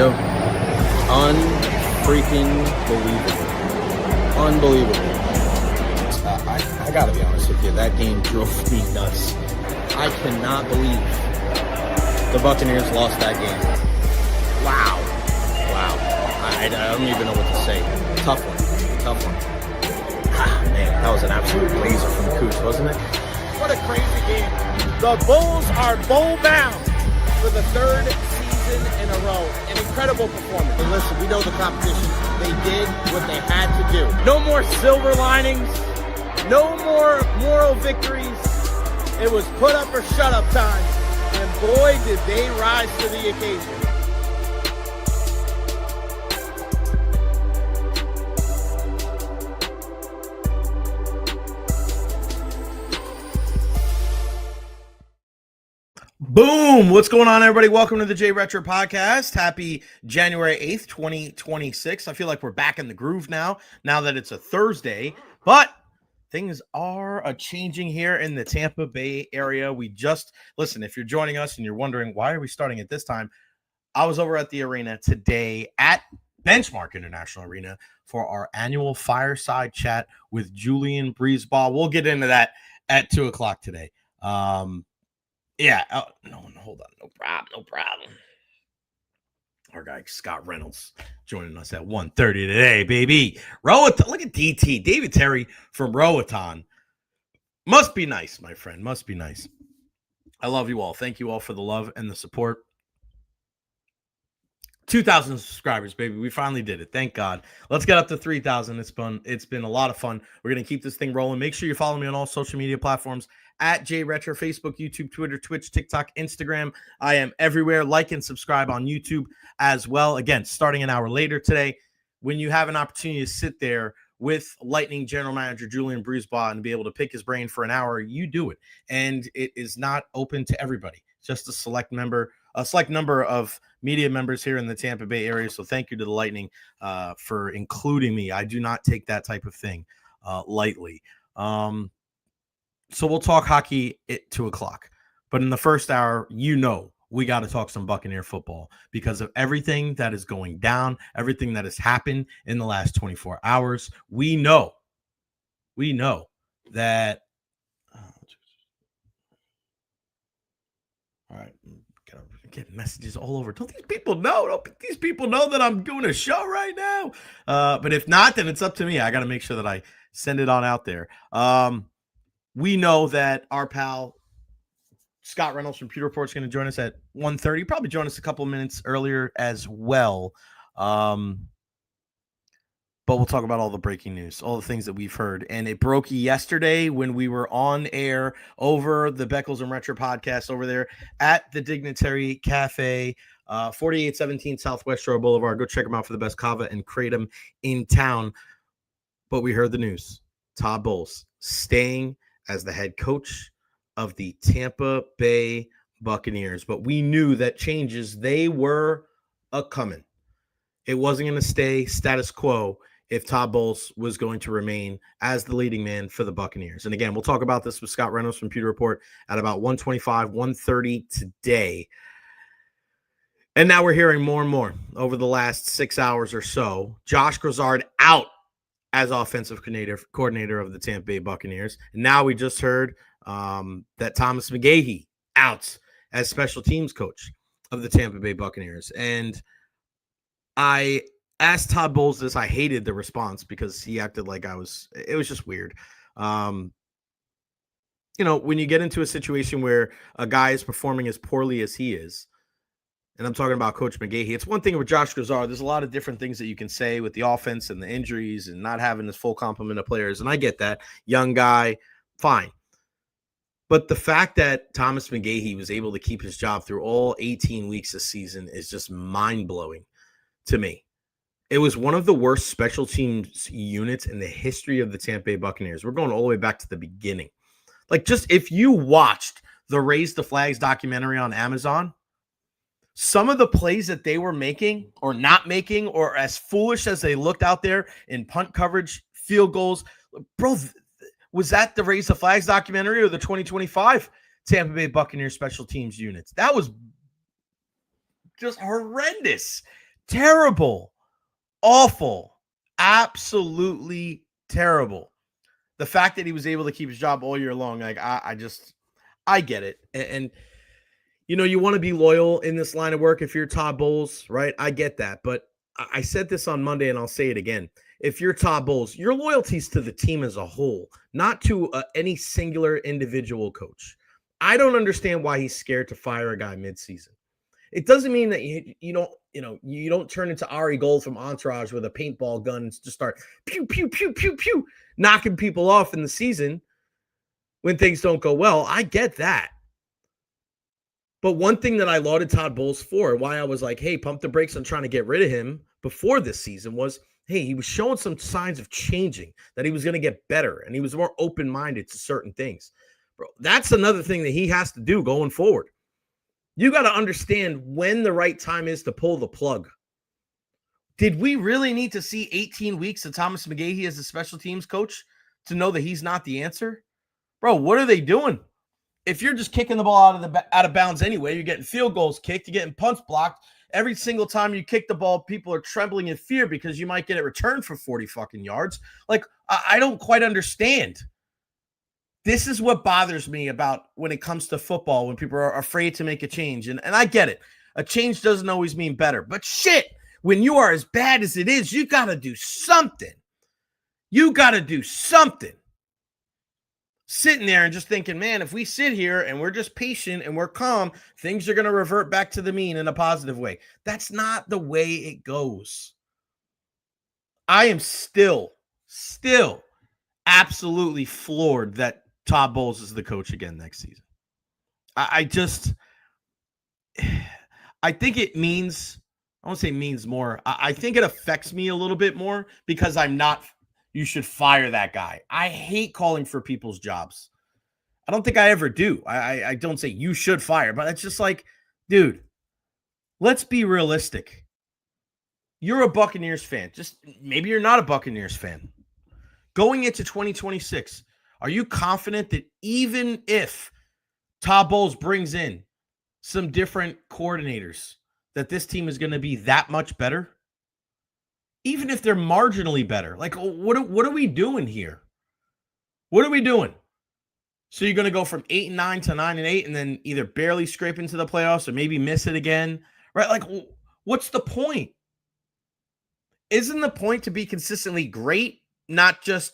go. Unfreaking believable. Unbelievable. I gotta be honest with you, that game drove me nuts. I cannot believe the Buccaneers lost that game. Wow. I don't even know what to say. Tough one. Man, that was an absolute laser from Cooch, wasn't it? What a crazy game. The Bulls are bowl bound for the third season in a row. An incredible performance. And listen, we know the competition. They did what they had to do. No more silver linings. No more moral victories. It was put up or shut up time. And boy, did they rise to the occasion. Boom! What's going on, everybody? Welcome to the Recher podcast. Happy January 8th, 2026. I feel like we're back in the groove now that it's a Thursday. But things are changing here in the Tampa Bay area. Listen, if you're joining us and you're wondering, why are we starting at this time? I was over at the arena today at Benchmark International Arena for our annual fireside chat with Julien BriseBois. We'll get into that at 2 o'clock today. Yeah. Oh, no, hold on. No problem. Our guy, Scott Reynolds, joining us at 1:30 today, baby. Roatan. Look at DT. David Terry from Roatan. Must be nice, my friend. Must be nice. I love you all. Thank you all for the love and the support. 2,000 subscribers, baby. We finally did it. Thank God. Let's get up to 3,000. It's been a lot of fun. We're going to keep this thing rolling. Make sure you follow me on all social media platforms at Recher, Facebook, YouTube, Twitter, Twitch, TikTok, Instagram. I am everywhere. Like and subscribe on YouTube as well. Again, starting an hour later today, when you have an opportunity to sit there with Lightning General Manager Julien BriseBois and be able to pick his brain for an hour, you do it. And it is not open to everybody. Just a select number of media members here in the Tampa Bay area. So thank you to the Lightning for including me. I do not take that type of thing lightly. So we'll talk hockey at 2 o'clock. But in the first hour, we got to talk some Buccaneer football because of everything that is going down, everything that has happened in the last 24 hours. We know that. All right. Getting messages all over. Don't these people know that I'm doing a show right now? But if not, then it's up to me. I got to make sure that I send it on out there. We know that our pal Scott Reynolds from Pewter Report is going to join us at 1:30. Probably join us a couple of minutes earlier as well. But we'll talk about all the breaking news, all the things that we've heard. And it broke yesterday when we were on air over the Beckles and Recher podcast over there at the Dignitary Cafe, 4817 Southwest Shore Boulevard. Go check them out for the best kava and kratom in town. But we heard the news. Todd Bowles staying as the head coach of the Tampa Bay Buccaneers. But we knew that changes, they were a-coming. It wasn't going to stay status quo if Todd Bowles was going to remain as the leading man for the Buccaneers. And again, we'll talk about this with Scott Reynolds from Pewter Report at about 1:25, 1:30 today. And now we're hearing more and more over the last 6 hours or so. Josh Grizzard out as offensive coordinator of the Tampa Bay Buccaneers. And now we just heard that Thomas McGahee out as special teams coach of the Tampa Bay Buccaneers. And I asked Todd Bowles this. I hated the response because he acted like it was just weird. When you get into a situation where a guy is performing as poorly as he is, and I'm talking about Coach McGahee, it's one thing with Josh Grizzard. There's a lot of different things that you can say with the offense and the injuries and not having this full complement of players. And I get that. Young guy, fine. But the fact that Thomas McGahee was able to keep his job through all 18 weeks this season is just mind-blowing to me. It was one of the worst special teams units in the history of the Tampa Bay Buccaneers. We're going all the way back to the beginning. Like, just if you watched the Raise the Flags documentary on Amazon, some of the plays that they were making or not making, or as foolish as they looked out there in punt coverage, field goals, bro, was that the Raise the Flags documentary or the 2025 Tampa Bay Buccaneers special teams units? That was just horrendous. Terrible. Awful. Absolutely terrible. The fact that he was able to keep his job all year long, like I get it. And you want to be loyal in this line of work if you're Todd Bowles, right? I get that. But I said this on Monday and I'll say it again. If you're Todd Bowles, your loyalty's to the team as a whole, not to any singular individual coach. I don't understand why he's scared to fire a guy midseason. It doesn't mean that you don't turn into Ari Gold from Entourage with a paintball gun and just start pew, pew, pew, pew, pew, knocking people off in the season when things don't go well. I get that. But one thing that I lauded Todd Bowles for, why I was like, hey, pump the brakes on trying to get rid of him before this season was, hey, he was showing some signs of changing, that he was going to get better, and he was more open-minded to certain things. Bro, that's another thing that he has to do going forward. You got to understand when the right time is to pull the plug. Did we really need to see 18 weeks of Thomas McGahee as a special teams coach to know that he's not the answer? Bro, what are they doing? If you're just kicking the ball out of bounds anyway, you're getting field goals kicked, you're getting punts blocked. Every single time you kick the ball, people are trembling in fear because you might get it returned for 40 fucking yards. Like, I don't quite understand. This is what bothers me about when it comes to football, when people are afraid to make a change. And I get it. A change doesn't always mean better. But shit, when you are as bad as it is, you got to do something. You got to do something. Sitting there and just thinking, man, if we sit here and we're just patient and we're calm, things are going to revert back to the mean in a positive way. That's not the way it goes. I am still absolutely floored that Todd Bowles is the coach again next season. I think it means, I won't say means more. I think it affects me a little bit more because I'm not, you should fire that guy. I hate calling for people's jobs. I don't think I ever do. I don't say you should fire, but it's just like, dude, let's be realistic. You're a Buccaneers fan. Just maybe you're not a Buccaneers fan. Going into 2026, are you confident that even if Todd Bowles brings in some different coordinators, that this team is going to be that much better? Even if they're marginally better. Like, what are we doing here? What are we doing? So you're going to go from 8-9 to 9-8 and then either barely scrape into the playoffs or maybe miss it again, right? Like, what's the point? Isn't the point to be consistently great, not just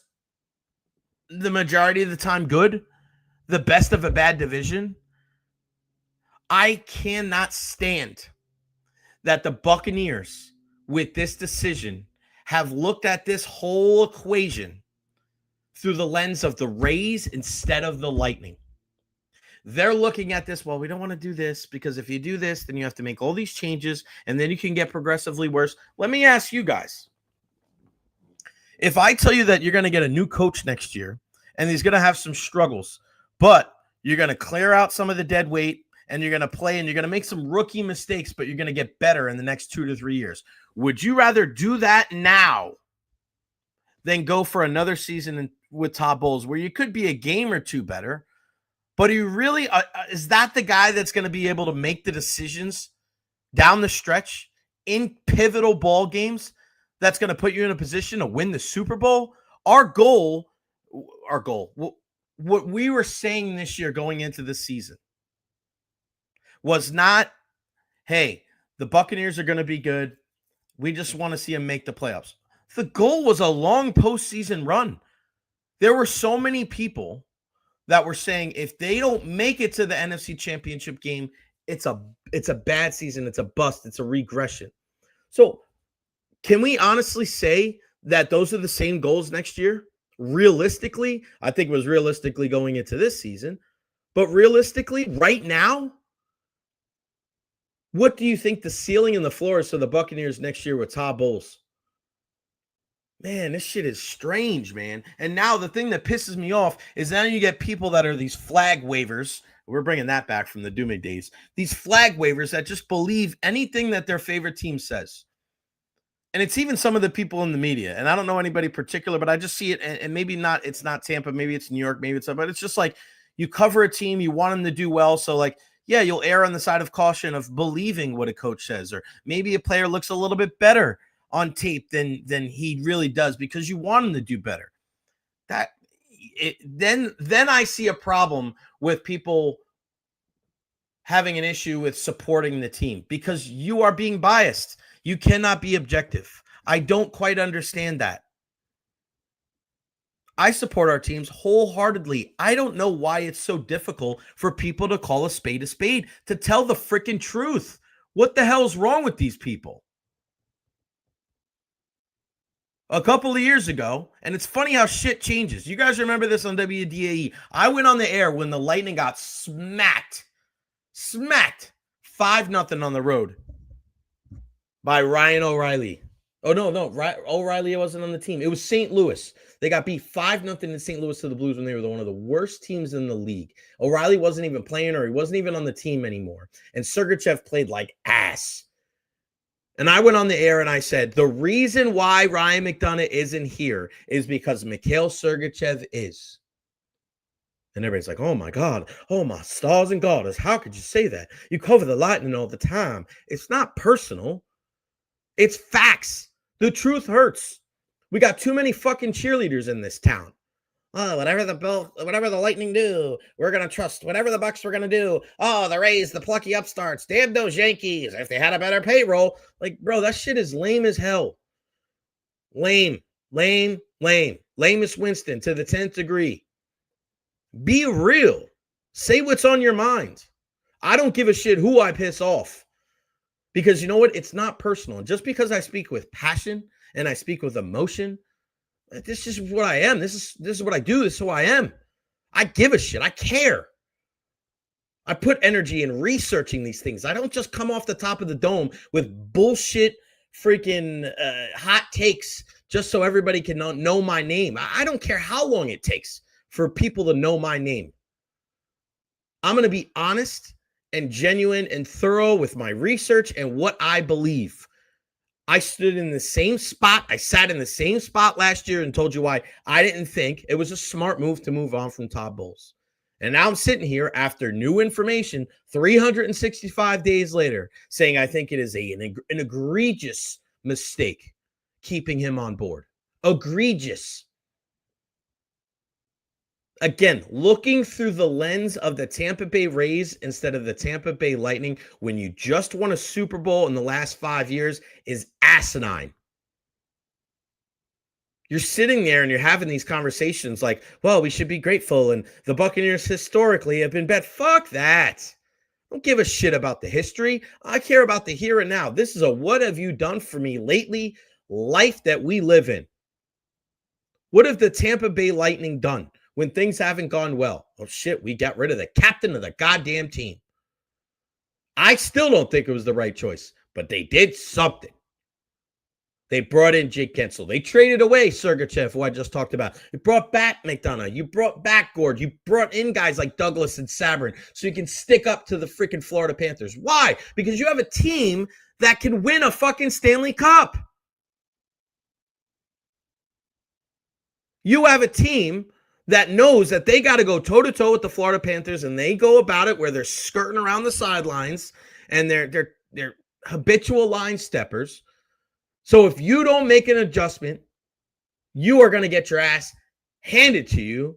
the majority of the time good? The best of a bad division? I cannot stand that the Buccaneers, with this decision, have looked at this whole equation through the lens of the Rays instead of the Lightning. They're looking at this, well, we don't want to do this because if you do this, then you have to make all these changes and then you can get progressively worse. Let me ask you guys. If I tell you that you're going to get a new coach next year and he's going to have some struggles, but you're going to clear out some of the dead weight and you're going to play and you're going to make some rookie mistakes, but you're going to get better in the next 2 to 3 years, would you rather do that now than go for another season with Todd Bowles where you could be a game or two better, but you really is that the guy that's going to be able to make the decisions down the stretch in pivotal ball games that's going to put you in a position to win the Super Bowl? Our goal, what we were saying this year going into the season was not, hey, the Buccaneers are going to be good. We just want to see them make the playoffs. The goal was a long postseason run. There were so many people that were saying if they don't make it to the NFC Championship game, it's a bad season, it's a bust, it's a regression. So can we honestly say that those are the same goals next year? Realistically, I think it was realistically going into this season. But realistically, right now, what do you think the ceiling and the floor is for the Buccaneers next year with Todd Bowles? Man, this shit is strange, man. And now the thing that pisses me off is now you get people that are these flag wavers. We're bringing that back from the Dooming days. These flag wavers that just believe anything that their favorite team says. And it's even some of the people in the media. And I don't know anybody particular, but I just see it. And maybe not, it's not Tampa. Maybe it's New York. Maybe it's, but it's just like you cover a team. You want them to do well. So like yeah, you'll err on the side of caution of believing what a coach says, or maybe a player looks a little bit better on tape than he really does because you want him to do better. Then I see a problem with people having an issue with supporting the team because you are being biased. You cannot be objective. I don't quite understand that. I support our teams wholeheartedly. I don't know why it's so difficult for people to call a spade, to tell the freaking truth. What the hell's wrong with these people? A couple of years ago, and it's funny how shit changes. You guys remember this on WDAE. I went on the air when the Lightning got smacked 5-0 on the road by Ryan O'Reilly. Oh, no. O'Reilly wasn't on the team. It was St. Louis. They got beat 5-0 in St. Louis to the Blues when they were one of the worst teams in the league. O'Reilly wasn't even playing, or he wasn't even on the team anymore. And Sergachev played like ass. And I went on the air and I said, the reason why Ryan McDonagh isn't here is because Mikhail Sergachev is. And everybody's like, oh my God, oh my stars and garters, how could you say that? You cover the Lightning all the time. It's not personal. It's facts. The truth hurts. We got too many fucking cheerleaders in this town. Oh, whatever the Lightning do, we're going to trust. Whatever the Bucks were going to do. Oh, the Rays, the plucky upstarts. Damn those Yankees. If they had a better payroll. Like, bro, that shit is lame as hell. Lame. Lamest Winston to the 10th degree. Be real. Say what's on your mind. I don't give a shit who I piss off. Because you know what? It's not personal. And just because I speak with passion and I speak with emotion, this is what I am. This is what I do. This is who I am. I give a shit. I care. I put energy in researching these things. I don't just come off the top of the dome with bullshit freaking hot takes just so everybody can know my name. I don't care how long it takes for people to know my name. I'm going to be honest and genuine and thorough with my research and what I believe. I stood in the same spot. I sat in the same spot last year and told you why I didn't think it was a smart move to move on from Todd Bowles. And now I'm sitting here after new information 365 days later saying I think it is an egregious mistake keeping him on board. Egregious. Again, looking through the lens of the Tampa Bay Rays instead of the Tampa Bay Lightning when you just won a Super Bowl in the last 5 years is asinine. You're sitting there and you're having these conversations like, well, we should be grateful. And the Buccaneers historically have been bet. Fuck that. I don't give a shit about the history. I care about the here and now. This is a what have you done for me lately life that we live in. What have the Tampa Bay Lightning done when things haven't gone well? Oh, shit, we got rid of the captain of the goddamn team. I still don't think it was the right choice, but they did something. They brought in Jake Gensel. They traded away Sergachev, who I just talked about. You brought back McDonagh. You brought back Gord. You brought in guys like Douglas and Sabrin so you can stick up to the freaking Florida Panthers. Why? Because you have a team that can win a fucking Stanley Cup. You have a team that knows that they got to go toe-to-toe with the Florida Panthers, and they go about it where they're skirting around the sidelines, and they're habitual line steppers. So if you don't make an adjustment, you are going to get your ass handed to you,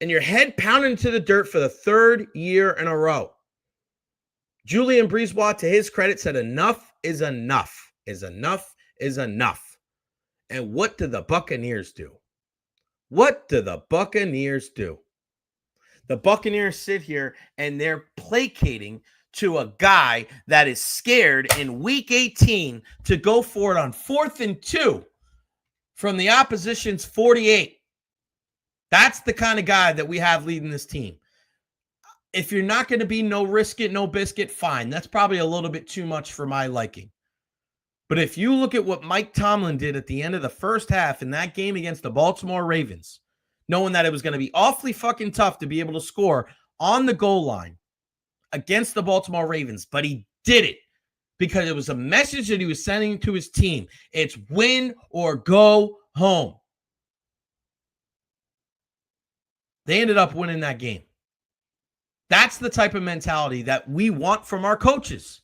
and your head pounded into the dirt for the third year in a row. Julien BriseBois, to his credit, said enough is enough, is enough, is enough. And what do the Buccaneers do? What do the Buccaneers do? The Buccaneers sit here and they're placating to a guy that is scared in week 18 to go for it on 4th and 2 from the opposition's 48. That's the kind of guy that we have leading this team. If you're not going to be no risk it, no biscuit, fine. That's probably a little bit too much for my liking. But if you look at what Mike Tomlin did at the end of the first half in that game against the Baltimore Ravens, knowing that it was going to be awfully fucking tough to be able to score on the goal line against the Baltimore Ravens, but he did it because it was a message that he was sending to his team. It's win or go home. They ended up winning that game. That's the type of mentality that we want from our coaches.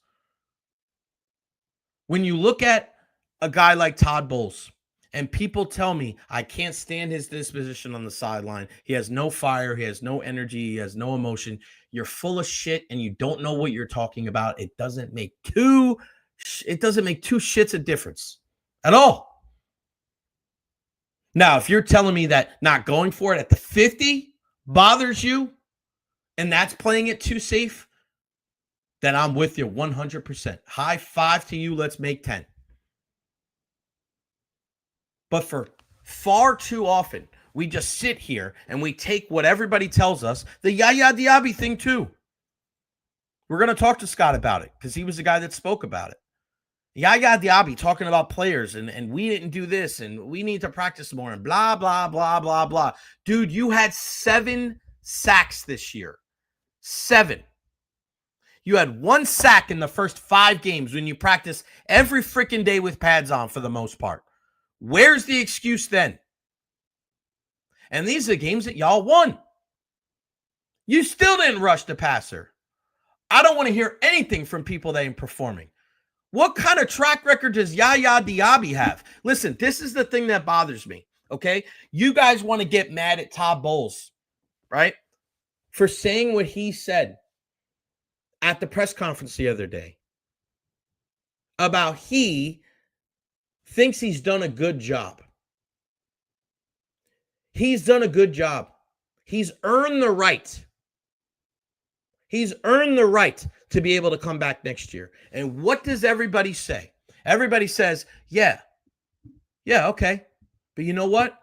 When you look at a guy like Todd Bowles, and people tell me I can't stand his disposition on the sideline. He has no fire. He has no energy. He has no emotion. You're full of shit and you don't know what you're talking about. It doesn't make two shits a difference at all. Now, if you're telling me that not going for it at the 50 bothers you and that's playing it too safe, then I'm with you 100%. High five to you. Let's make 10. But for far too often, we just sit here and we take what everybody tells us, the Yaya Diaby thing too. We're going to talk to Scott about it because he was the guy that spoke about it. Yaya Diaby talking about players and we didn't do this and we need to practice more and blah, blah, blah, blah, blah. Dude, you had 7 sacks this year. 7. You had 1 sack in the first 5 games when you practice every freaking day with pads on for the most part. Where's the excuse then? And these are the games that y'all won. You still didn't rush the passer. I don't want to hear anything from people that ain't performing. What kind of track record does Yaya Diaby have? Listen, this is the thing that bothers me, okay? You guys want to get mad at Todd Bowles, right? For saying what he said at the press conference the other day about he thinks he's done a good job. He's done a good job. He's earned the right. He's earned the right to be able to come back next year. And what does everybody say? Everybody says, yeah, okay. But you know what?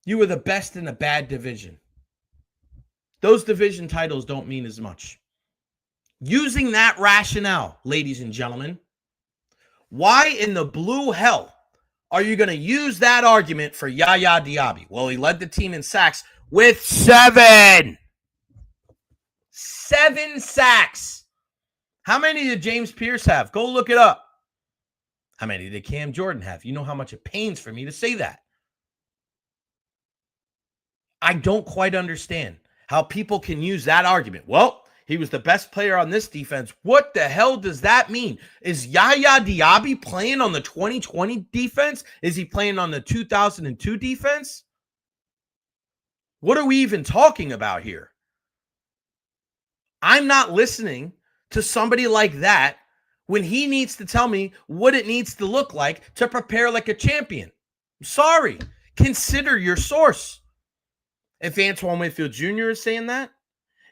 You were the best in a bad division. Those division titles don't mean as much. Using that rationale, ladies and gentlemen, why in the blue hell are you going to use that argument for Yaya Diaby? Well, he led the team in sacks with 7. 7 sacks. How many did James Pierce have? Go look it up. How many did Cam Jordan have? You know how much it pains for me to say that. I don't quite understand how people can use that argument. Well, he was the best player on this defense. What the hell does that mean? Is Yaya Diaby playing on the 2020 defense? Is he playing on the 2002 defense? What are we even talking about here? I'm not listening to somebody like that when he needs to tell me what it needs to look like to prepare like a champion. I'm sorry. Consider your source. If Antoine Winfield Jr. is saying that,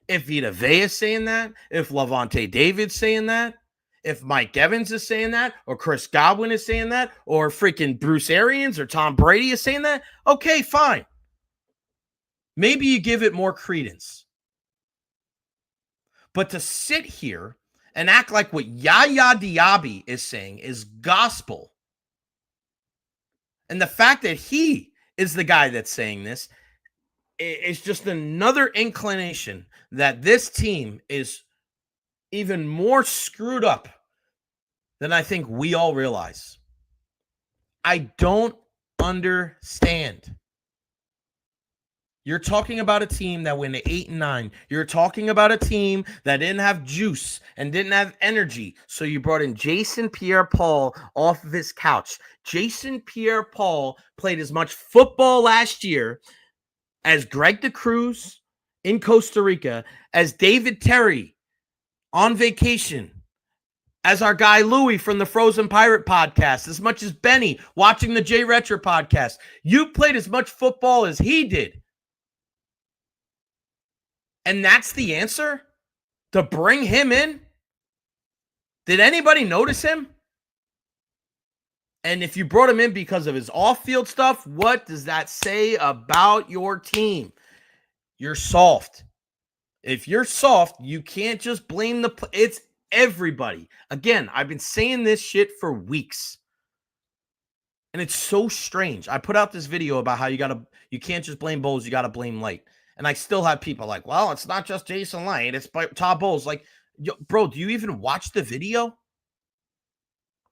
if Vita Vea is saying that, if Lavonte David's saying that, if Mike Evans is saying that, or Chris Godwin is saying that, or freaking Bruce Arians or Tom Brady is saying that, okay, fine. Maybe you give it more credence. But to sit here and act like what Yaya Diaby is saying is gospel, and the fact that he is the guy that's saying this, it's just another inclination that this team is even more screwed up than I think we all realize. I don't understand. You're talking about a team that went 8-9. You're talking about a team that didn't have juice and didn't have energy. So you brought in Jason Pierre-Paul off of his couch. Jason Pierre-Paul played as much football last year as Greg DeCruz in Costa Rica, as David Terry on vacation, as our guy Louie from the Frozen Pirate podcast, as much as Benny watching the Recher podcast. You played as much football as he did. And that's the answer? To bring him in? Did anybody notice him? And if you brought him in because of his off-field stuff, what does that say about your team? You're soft. If you're soft, you can't just blame it's everybody. Again, I've been saying this shit for weeks. And it's so strange. I put out this video about how you can't just blame Bowles, you got to blame Light. And I still have people like, well, it's not just Jason Light, it's Todd Bowles. Like, bro, do you even watch the video?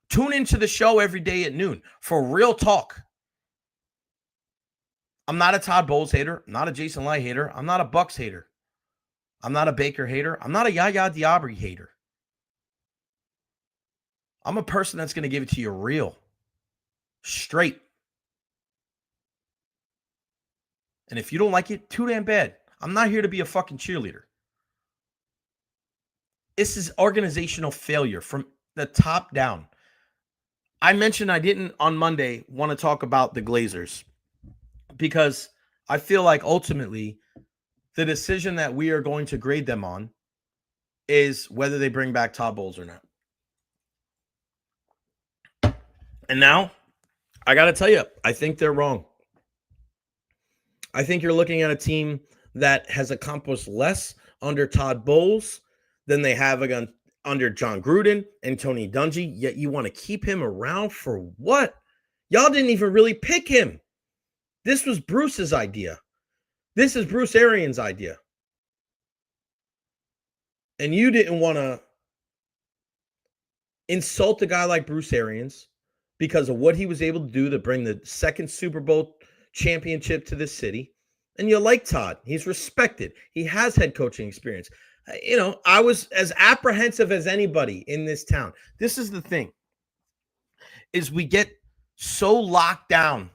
Tune into the show every day at noon for real talk. I'm not a Todd Bowles hater. I'm not a Jason Light hater. I'm not a Bucks hater. I'm not a Baker hater. I'm not a Yaya Diaby hater. I'm a person that's going to give it to you real, straight. And if you don't like it, too damn bad. I'm not here to be a fucking cheerleader. This is organizational failure from the top down. I mentioned I didn't on Monday want to talk about the Glazers because I feel like ultimately the decision that we are going to grade them on is whether they bring back Todd Bowles or not. And now, I got to tell you, I think they're wrong. I think you're looking at a team that has accomplished less under Todd Bowles than they have under John Gruden and Tony Dungy, yet you want to keep him around for what? Y'all didn't even really pick him. This was Bruce's idea. This is Bruce Arians' idea. And you didn't want to insult a guy like Bruce Arians because of what he was able to do to bring the second Super Bowl championship to this city. And you like Todd. He's respected. He has head coaching experience. I was as apprehensive as anybody in this town. This is the thing, is we get so locked down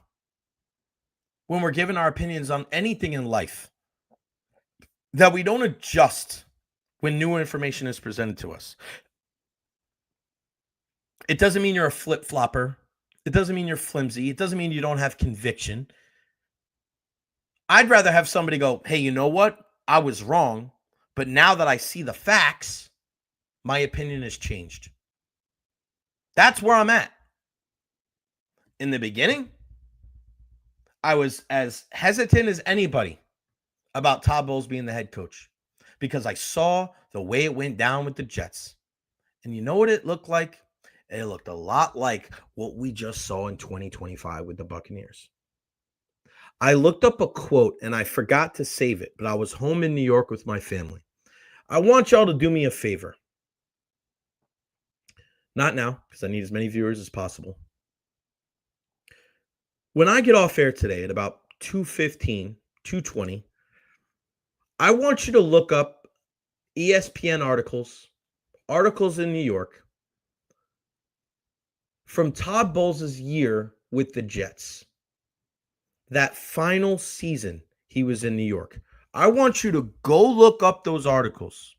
when we're giving our opinions on anything in life that we don't adjust when new information is presented to us. It doesn't mean you're a flip-flopper. It doesn't mean you're flimsy. It doesn't mean you don't have conviction. I'd rather have somebody go, hey, you know what? I was wrong, but now that I see the facts, my opinion has changed. That's where I'm at. In the beginning, I was as hesitant as anybody about Todd Bowles being the head coach because I saw the way it went down with the Jets. And you know what it looked like? It looked a lot like what we just saw in 2025 with the Buccaneers. I looked up a quote and I forgot to save it, but I was home in New York with my family. I want y'all to do me a favor. Not now, because I need as many viewers as possible. When I get off air today at about 2:15, 2:20, I want you to look up ESPN articles in New York from Todd Bowles' year with the Jets. That final season he was in New York. I want you to go look up those articles,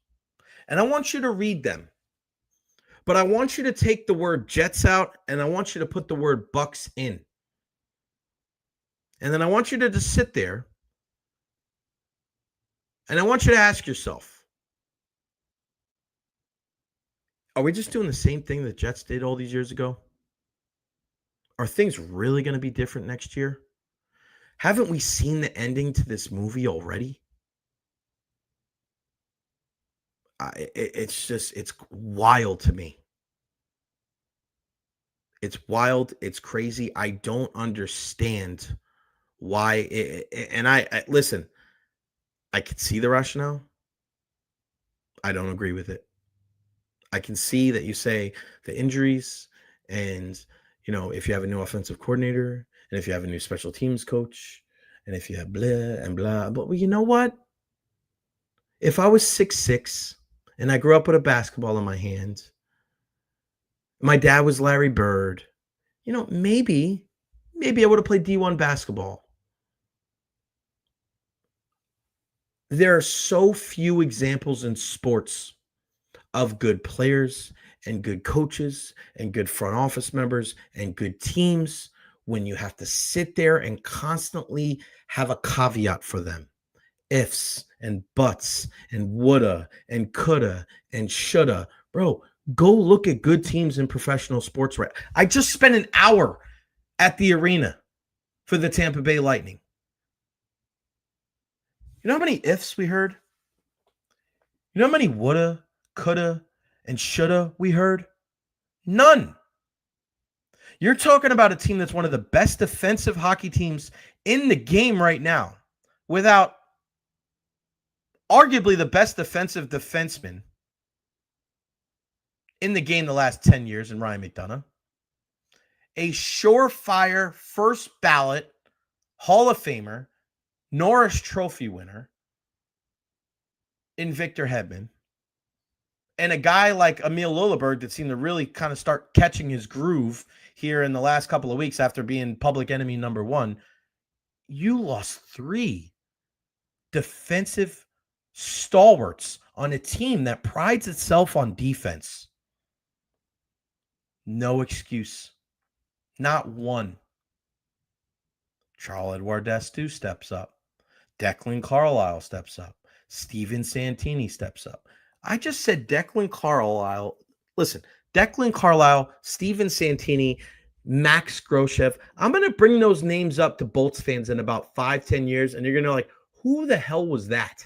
and I want you to read them. But I want you to take the word Jets out, and I want you to put the word Bucks in. And then I want you to just sit there, and I want you to ask yourself, are we just doing the same thing the Jets did all these years ago? Are things really going to be different next year? Haven't we seen the ending to this movie already? It's wild to me. It's wild. It's crazy. I don't understand why. And I listen, I can see the rationale. I don't agree with it. I can see that you say the injuries and, if you have a new offensive coordinator and if you have a new special teams coach and if you have blah and blah. But you know what? If I was 6'6", and I grew up with a basketball in my hand, my dad was Larry Bird, maybe I would have played D1 basketball. There are so few examples in sports of good players and good coaches and good front office members and good teams when you have to sit there and constantly have a caveat for them. Ifs and buts and woulda and coulda and shoulda. Bro, go look at good teams in professional sports. Right? I just spent an hour at the arena for the Tampa Bay Lightning. You know how many ifs we heard? You know how many woulda, coulda, and shoulda we heard? None. You're talking about a team that's one of the best defensive hockey teams in the game right now, without arguably the best defensive defenseman in the game the last 10 years in Ryan McDonough. A surefire first ballot Hall of Famer, Norris Trophy winner, in Victor Hedman and a guy like Emil Lilleberg that seemed to really kind of start catching his groove here in the last couple of weeks after being public enemy number one, you lost 3 defensive stalwarts on a team that prides itself on defense. No excuse. Not one. Charles-Edouard Dastou steps up. Declan Carlisle steps up. Steven Santini steps up. I just said Declan Carlisle. Listen, Declan Carlisle, Steven Santini, Max Groshev. I'm going to bring those names up to Bolts fans in about 5-10 years, and you're going to like, who the hell was that?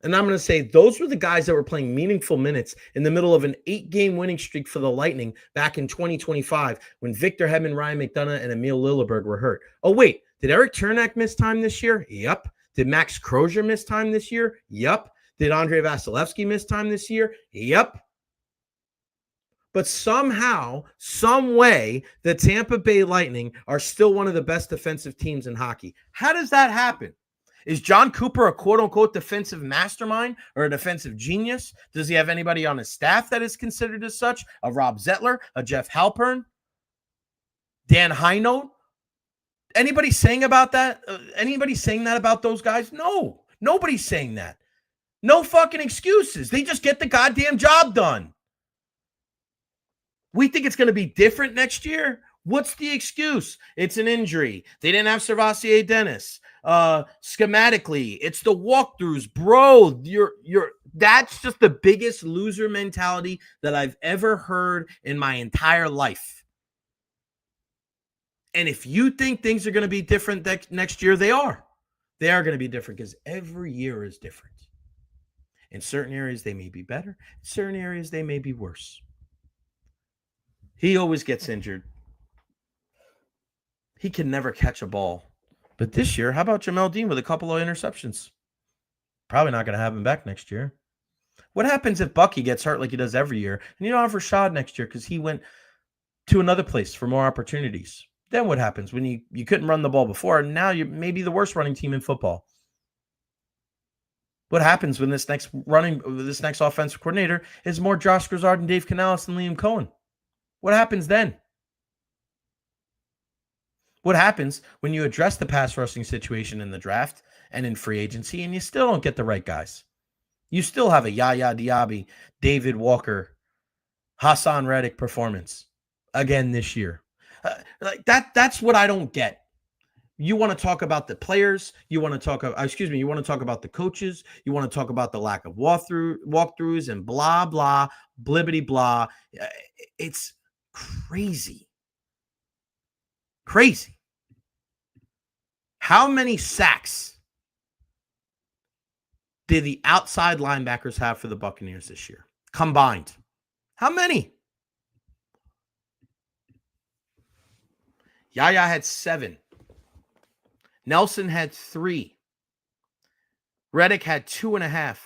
And I'm going to say those were the guys that were playing meaningful minutes in the middle of an 8-game winning streak for the Lightning back in 2025 when Victor Hedman, Ryan McDonagh, and Emil Lilleberg were hurt. Oh, wait. Did Eric Chernak miss time this year? Yep. Did Max Crozier miss time this year? Yep. Did Andrei Vasilevsky miss time this year? Yep. But somehow, some way, the Tampa Bay Lightning are still one of the best defensive teams in hockey. How does that happen? Is John Cooper a quote-unquote defensive mastermind or a defensive genius? Does he have anybody on his staff that is considered as such? A Rob Zettler? A Jeff Halpern? Dan Heinold? Anybody saying about that? Anybody saying that about those guys? No. Nobody's saying that. No fucking excuses. They just get the goddamn job done. We think it's going to be different next year. What's the excuse? It's an injury. They didn't have Servassier Dennis. Schematically, it's the walkthroughs, bro. That's just the biggest loser mentality that I've ever heard in my entire life. And if you think things are going to be different next year, they are. They are going to be different because every year is different. In certain areas, they may be better. In certain areas, they may be worse. He always gets injured. He can never catch a ball. But this year, how about Jamel Dean with a couple of interceptions? Probably not going to have him back next year. What happens if Bucky gets hurt like he does every year, and you don't have Rashad next year because he went to another place for more opportunities? Then what happens when you couldn't run the ball before, and now you may be the worst running team in football? What happens when this next offensive coordinator is more Josh Grizzard and Dave Canales than Liam Cohen? What happens then? What happens when you address the pass rushing situation in the draft and in free agency and you still don't get the right guys? You still have a Yaya Diaby, David Walker, Hassan Reddick performance again this year. That's what I don't get. You want to talk about the players. You want to talk about the coaches. You want to talk about the lack of walkthroughs and blah, blah, blibbity, blah. It's crazy. Crazy. How many sacks did the outside linebackers have for the Buccaneers this year? Combined. How many? Yaya had 7. Nelson had 3. Reddick had 2.5.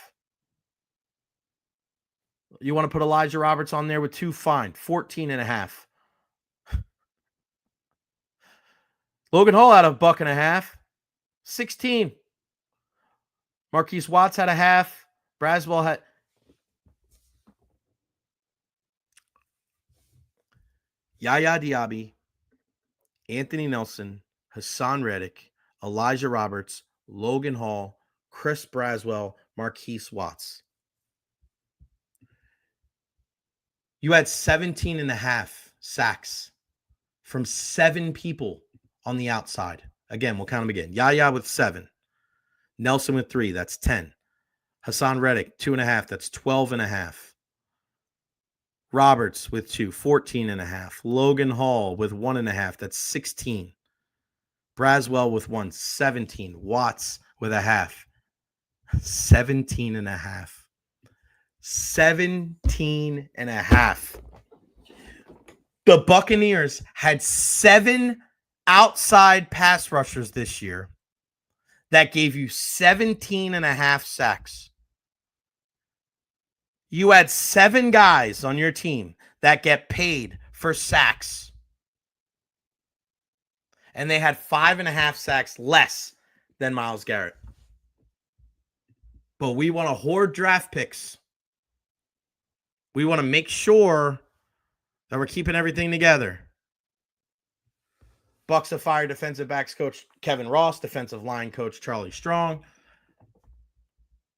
You want to put Elijah Roberts on there with 2? Fine. 14.5. Logan Hall had $1.50. 16. Marquise Watts had a half. BriseBois had. Yaya Diaby, Anthony Nelson, Hassan Reddick, Elijah Roberts, Logan Hall, Chris Braswell, Marquise Watts. You had 17.5 sacks from 7 people on the outside. Again, we'll count them again. Yaya with 7. Nelson with 3. That's 10. Hassan Reddick, 2.5. That's 12.5. Roberts with 2. 14.5. Logan Hall with 1.5. That's 16. Braswell with 1. 17. Watts with a half. 17.5. 17.5. The Buccaneers had 7 outside pass rushers this year that gave you 17.5 sacks. You had 7 guys on your team that get paid for sacks. And they had 5.5 sacks less than Myles Garrett. but we want to hoard draft picks. We want to make sure that we're keeping everything together. Bucks have fired defensive backs coach Kevin Ross, defensive line coach Charlie Strong.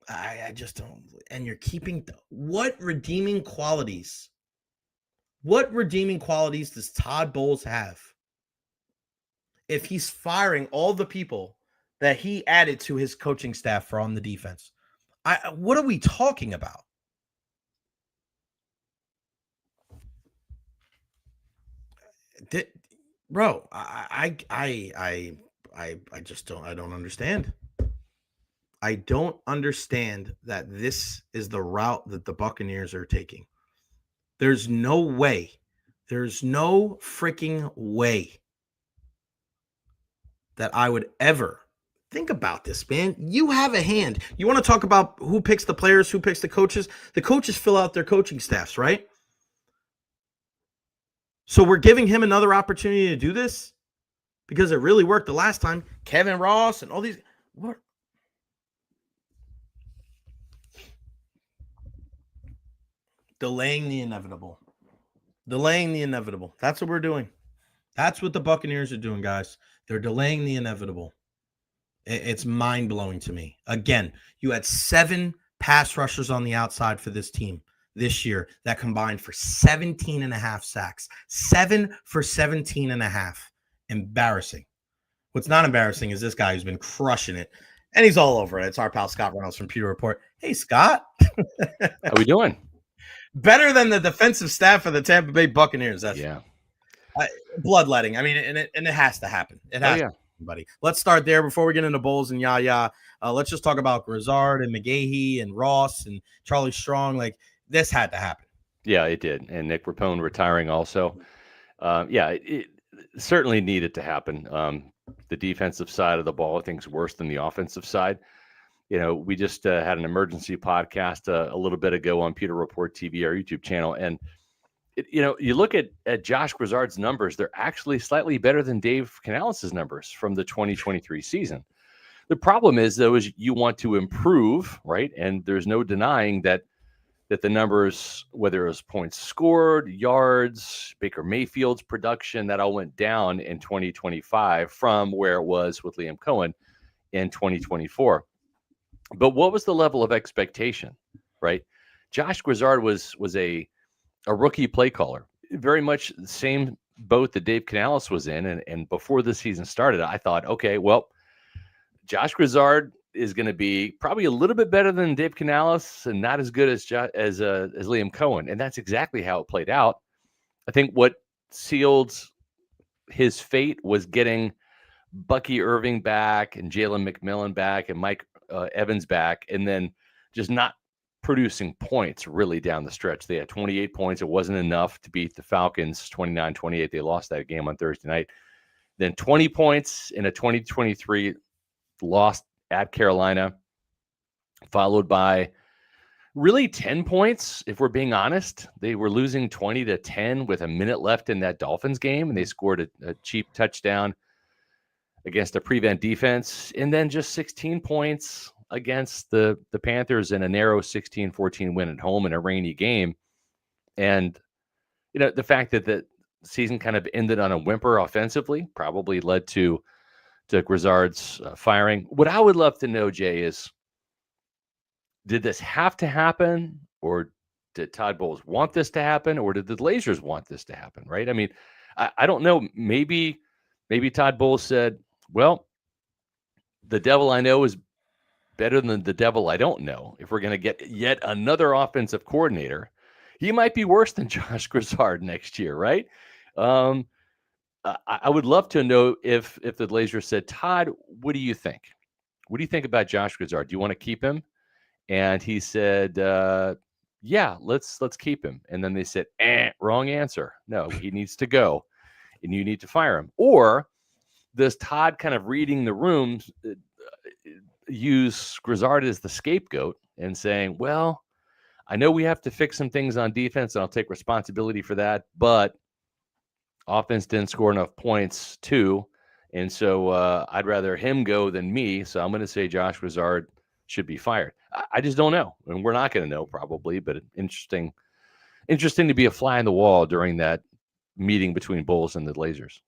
I just don't. And you're keeping what redeeming qualities? What redeeming qualities does Todd Bowles have if he's firing all the people that he added to his coaching staff for on the defense? What are we talking about? Bro, I just don't. I don't understand. I don't understand that this is the route that the Buccaneers are taking. There's no way. There's no freaking way that I would ever think about this, man. You have a hand. You want to talk about who picks the players, who picks the coaches? The coaches fill out their coaching staffs, right? So we're giving him another opportunity to do this because it really worked the last time. Kevin Ross and all these. What? Delaying the inevitable. Delaying the inevitable. That's what we're doing. That's what the Buccaneers are doing, guys. They're delaying the inevitable. It's mind-blowing to me. Again, you had 7 pass rushers on the outside for this team this year that combined for 17 and a half sacks. 7 for 17 and a half. Embarrassing. What's not embarrassing is this guy who's been crushing it, and he's all over it. It's our pal Scott Reynolds from Pewter Report. Hey, Scott. How we doing? Better than the defensive staff of the Tampa Bay Buccaneers. That's bloodletting. I mean, and it has to happen. It has to happen, buddy. Let's start there before we get into Bowles and Yaya. Let's just talk about Grizzard and McGahee and Ross and Charlie Strong. Like, this had to happen. Yeah, it did. And Nick Rapone retiring also. It certainly needed to happen. The defensive side of the ball, I think, is worse than the offensive side. You know, we just had an emergency podcast a little bit ago on Pewter Report TV, our YouTube channel. And, you look at Josh Grizzard's numbers, they're actually slightly better than Dave Canales' numbers from the 2023 season. The problem is, though, is you want to improve, right? And there's no denying that the numbers, whether it was points scored, yards, Baker Mayfield's production, that all went down in 2025 from where it was with Liam Cohen in 2024. But what was the level of expectation, right? Josh Grizzard was a rookie play caller, very much the same boat that Dave Canales was in. And before the season started, I thought, okay, well, Josh Grizzard is going to be probably a little bit better than Dave Canales and not as good as Liam Cohen. And that's exactly how it played out. I think what sealed his fate was getting Bucky Irving back and Jalen McMillan back and Mike Evans back, and then just not producing points really down the stretch. They had 28 points. It wasn't enough to beat the Falcons 29-28. They lost that game on Thursday night. Then 20 points in a 2023 loss at Carolina, followed by really 10 points. If we're being honest, they were losing 20-10 with a minute left in that Dolphins game, and they scored a cheap touchdown against a prevent defense, and then just 16 points against the Panthers in a narrow 16-14 win at home in a rainy game. And, the fact that the season kind of ended on a whimper offensively probably led to Grizzard's firing. What I would love to know, Jay, is did this have to happen, or did Todd Bowles want this to happen, or did the Blazers want this to happen, right? I mean, I don't know. Maybe Todd Bowles said, well, the devil I know is better than the devil I don't know. If we're going to get yet another offensive coordinator, he might be worse than Josh Grizzard next year, right? I would love to know if the Blazers said, Todd, what do you think? What do you think about Josh Grizzard? Do you want to keep him? And he said, yeah, let's keep him. And then they said, wrong answer. No, he needs to go, and you need to fire him. Or does Todd, kind of reading the room, use Grizzard as the scapegoat and saying, well, I know we have to fix some things on defense, and I'll take responsibility for that, but offense didn't score enough points too, and so I'd rather him go than me, so I'm going to say Josh Grizzard should be fired. I just don't know, and we're not going to know probably. But interesting to be a fly on the wall during that meeting between Bowles and the Blazers.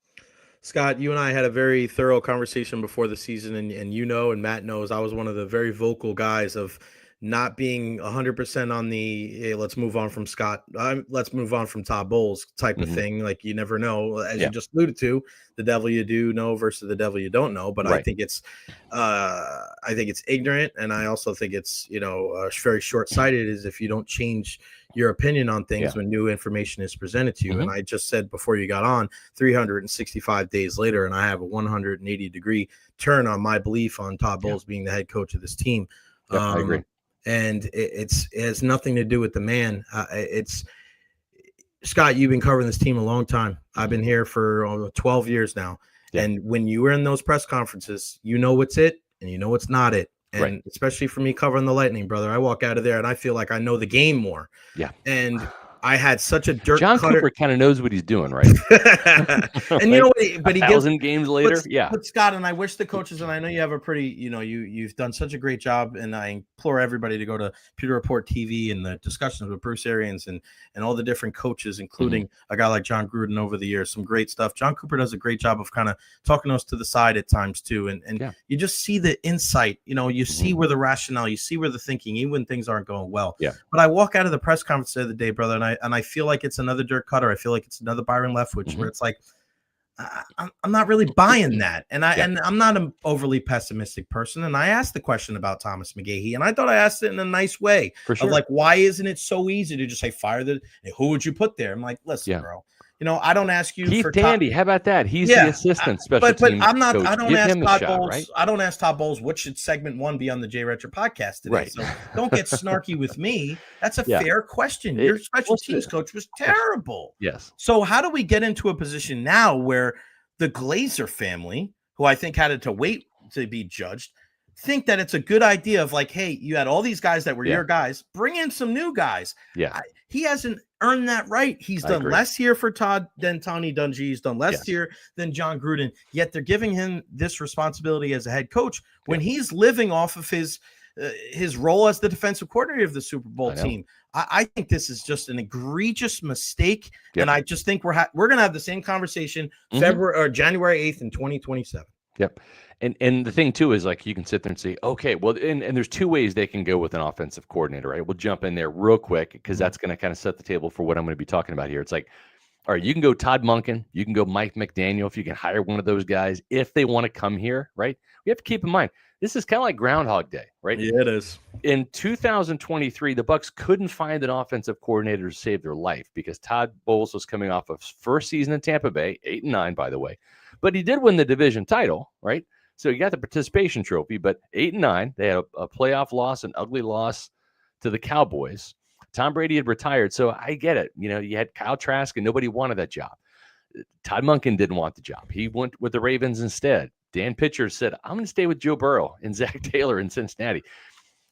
Scott, you and I had a very thorough conversation before the season, and and Matt knows I was one of the very vocal guys of not being 100% on the hey, let's move on from Scott, let's move on from Todd Bowles type of thing. Like, you never know, as you just alluded to, the devil you do know versus the devil you don't know. But I think it's ignorant, and I also think it's very short-sighted, is if you don't change your opinion on things when new information is presented to you. And I just said before you got on, 365 days later, and I have a 180-degree turn on my belief on Todd Bowles being the head coach of this team. I agree. And it has nothing to do with the man. It's Scott, you've been covering this team a long time. I've been here for 12 years now. And when you were in those press conferences, you know what's it and you know what's not it. And especially for me covering the Lightning, brother, I walk out of there and I feel like I know the game more. Yeah. And I had such a dirt John cutter. Cooper kind of knows what he's doing, right? And you know what? But he gets 1,000 games later. But Scott, and I wish the coaches, and I know you have a pretty, you've done such a great job, and I implore everybody to go to Pewter Report TV and the discussions with Bruce Arians and all the different coaches, including a guy like John Gruden over the years. Some great stuff. John Cooper does a great job of kind of talking us to the side at times too, and you just see the insight. You see where the rationale, you see where the thinking, even when things aren't going well. Yeah. But I walk out of the press conference the other day, brother, and I feel like it's another Dirk Cutter. I feel like it's another Byron Leftwich, where it's like, I'm not really buying that. And I'm not an overly pessimistic person. And I asked the question about Thomas McGahee, and I thought I asked it in a nice way. For sure. Of like, why isn't it so easy to just say fire who would you put there? I'm like, listen, bro. I don't ask you Keith for Tandy. How about that? He's the assistant special teams I'm not. coach. I don't ask Todd Bowles. Right? I don't ask Todd Bowles what should segment 1 be on the Recher podcast today. Right. So don't get snarky with me. That's a fair question. Your special teams coach was terrible. Yes. So how do we get into a position now where the Glazer family, who I think had to wait to be judged, think that it's a good idea of like, hey, you had all these guys that were your guys, bring in some new guys. Yeah. He hasn't earned that right. He's done less here for Todd than Tony Dungy. He's done less here than John Gruden, yet they're giving him this responsibility as a head coach when he's living off of his role as the defensive coordinator of the Super Bowl team. I think this is just an egregious mistake. And I just think we're going to have the same conversation February or January 8th in 2027. Yep. And the thing too is like you can sit there and say, okay, well, and there's two ways they can go with an offensive coordinator, right? We'll jump in there real quick because that's going to kind of set the table for what I'm going to be talking about here. It's like, all right, you can go Todd Monken, you can go Mike McDaniel if you can hire one of those guys if they want to come here, right? We have to keep in mind this is kind of like Groundhog Day, right? Yeah, it is. In 2023, the Bucs couldn't find an offensive coordinator to save their life because Todd Bowles was coming off of his first season in Tampa Bay, 8-9, by the way, but he did win the division title, right? So you got the participation trophy, but 8-9, they had a playoff loss, an ugly loss to the Cowboys. Tom Brady had retired, so I get it. You had Kyle Trask, and nobody wanted that job. Todd Monken didn't want the job. He went with the Ravens instead. Dan Pitcher said, I'm going to stay with Joe Burrow and Zach Taylor in Cincinnati.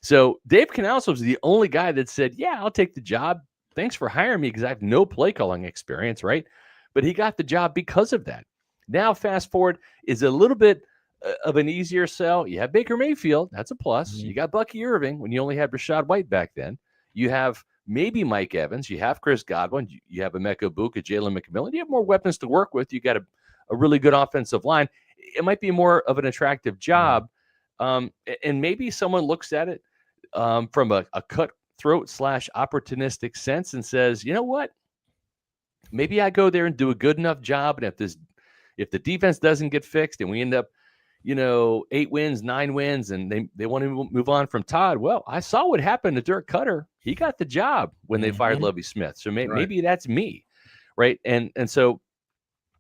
So Dave Canales was the only guy that said, yeah, I'll take the job. Thanks for hiring me because I have no play calling experience, right? But he got the job because of that. Now, fast forward is a little bit of an easier sell. You have Baker Mayfield. That's a plus. You got Bucky Irving when you only had Rashad White back then. You have maybe Mike Evans. You have Chris Godwin. You have Emeka Buka, Jalen McMillan. You have more weapons to work with. You got a really good offensive line. It might be more of an attractive job. And maybe someone looks at it from a cutthroat / opportunistic sense and says, you know what? Maybe I go there and do a good enough job. And if the defense doesn't get fixed and we end up 8 wins, 9 wins, and they want to move on from Todd. Well, I saw what happened to Dirk Cutter. He got the job when they fired Lovie Smith. So maybe that's me, right? And so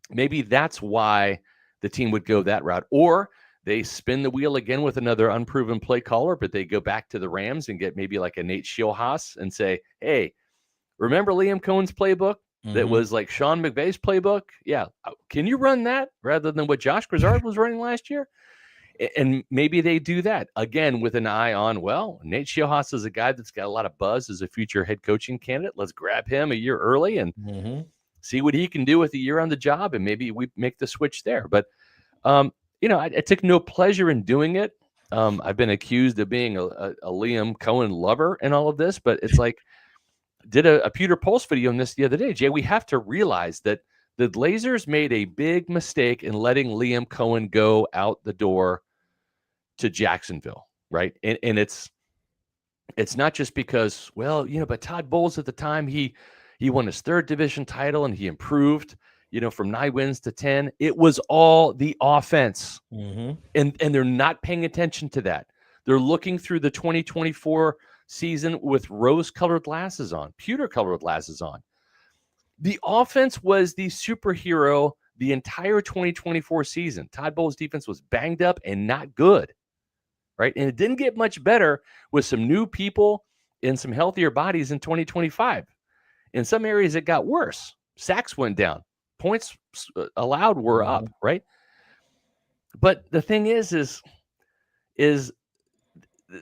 maybe that's why the team would go that route. Or they spin the wheel again with another unproven play caller, but they go back to the Rams and get maybe like a Nate Schilhaas and say, hey, remember Liam Cohen's playbook? That was like Sean McVay's playbook. Yeah. Can you run that rather than what Josh Grizzard was running last year? And maybe they do that again with an eye on, well, Nate Schilhaas is a guy that's got a lot of buzz as a future head coaching candidate. Let's grab him a year early and see what he can do with a year on the job. And maybe we make the switch there. But, I took no pleasure in doing it. I've been accused of being a Liam Cohen lover and all of this, but it's like, did a Pewter Pulse video on this the other day, Jay. We have to realize that the Blazers made a big mistake in letting Liam Cohen go out the door to Jacksonville, right? And it's not just because, well, but Todd Bowles at the time, he won his 3rd division title and he improved, from 9 wins to 10. It was all the offense. Mm-hmm. And they're not paying attention to that. They're looking through the 2024 season with rose-colored glasses on, pewter-colored glasses on. The offense was the superhero the entire 2024 season. Todd Bowles' defense was banged up and not good, right? And it didn't get much better with some new people and some healthier bodies in 2025. In some areas, it got worse. Sacks went down. Points allowed were up, right? But the thing is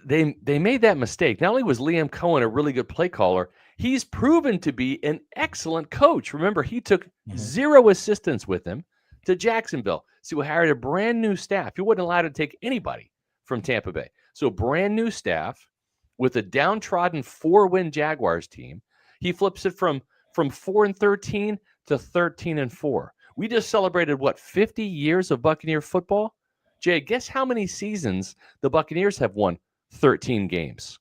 they made that mistake. Not only was Liam Cohen a really good play caller, he's proven to be an excellent coach. Remember, he took 0 assistants with him to Jacksonville. So he hired a brand new staff. He wasn't allowed to take anybody from Tampa Bay. So brand new staff with a downtrodden 4-win Jaguars team. He flips it from 4-13 to 13-4. We just celebrated 50 years of Buccaneer football? Jay, guess how many seasons the Buccaneers have won 13 games?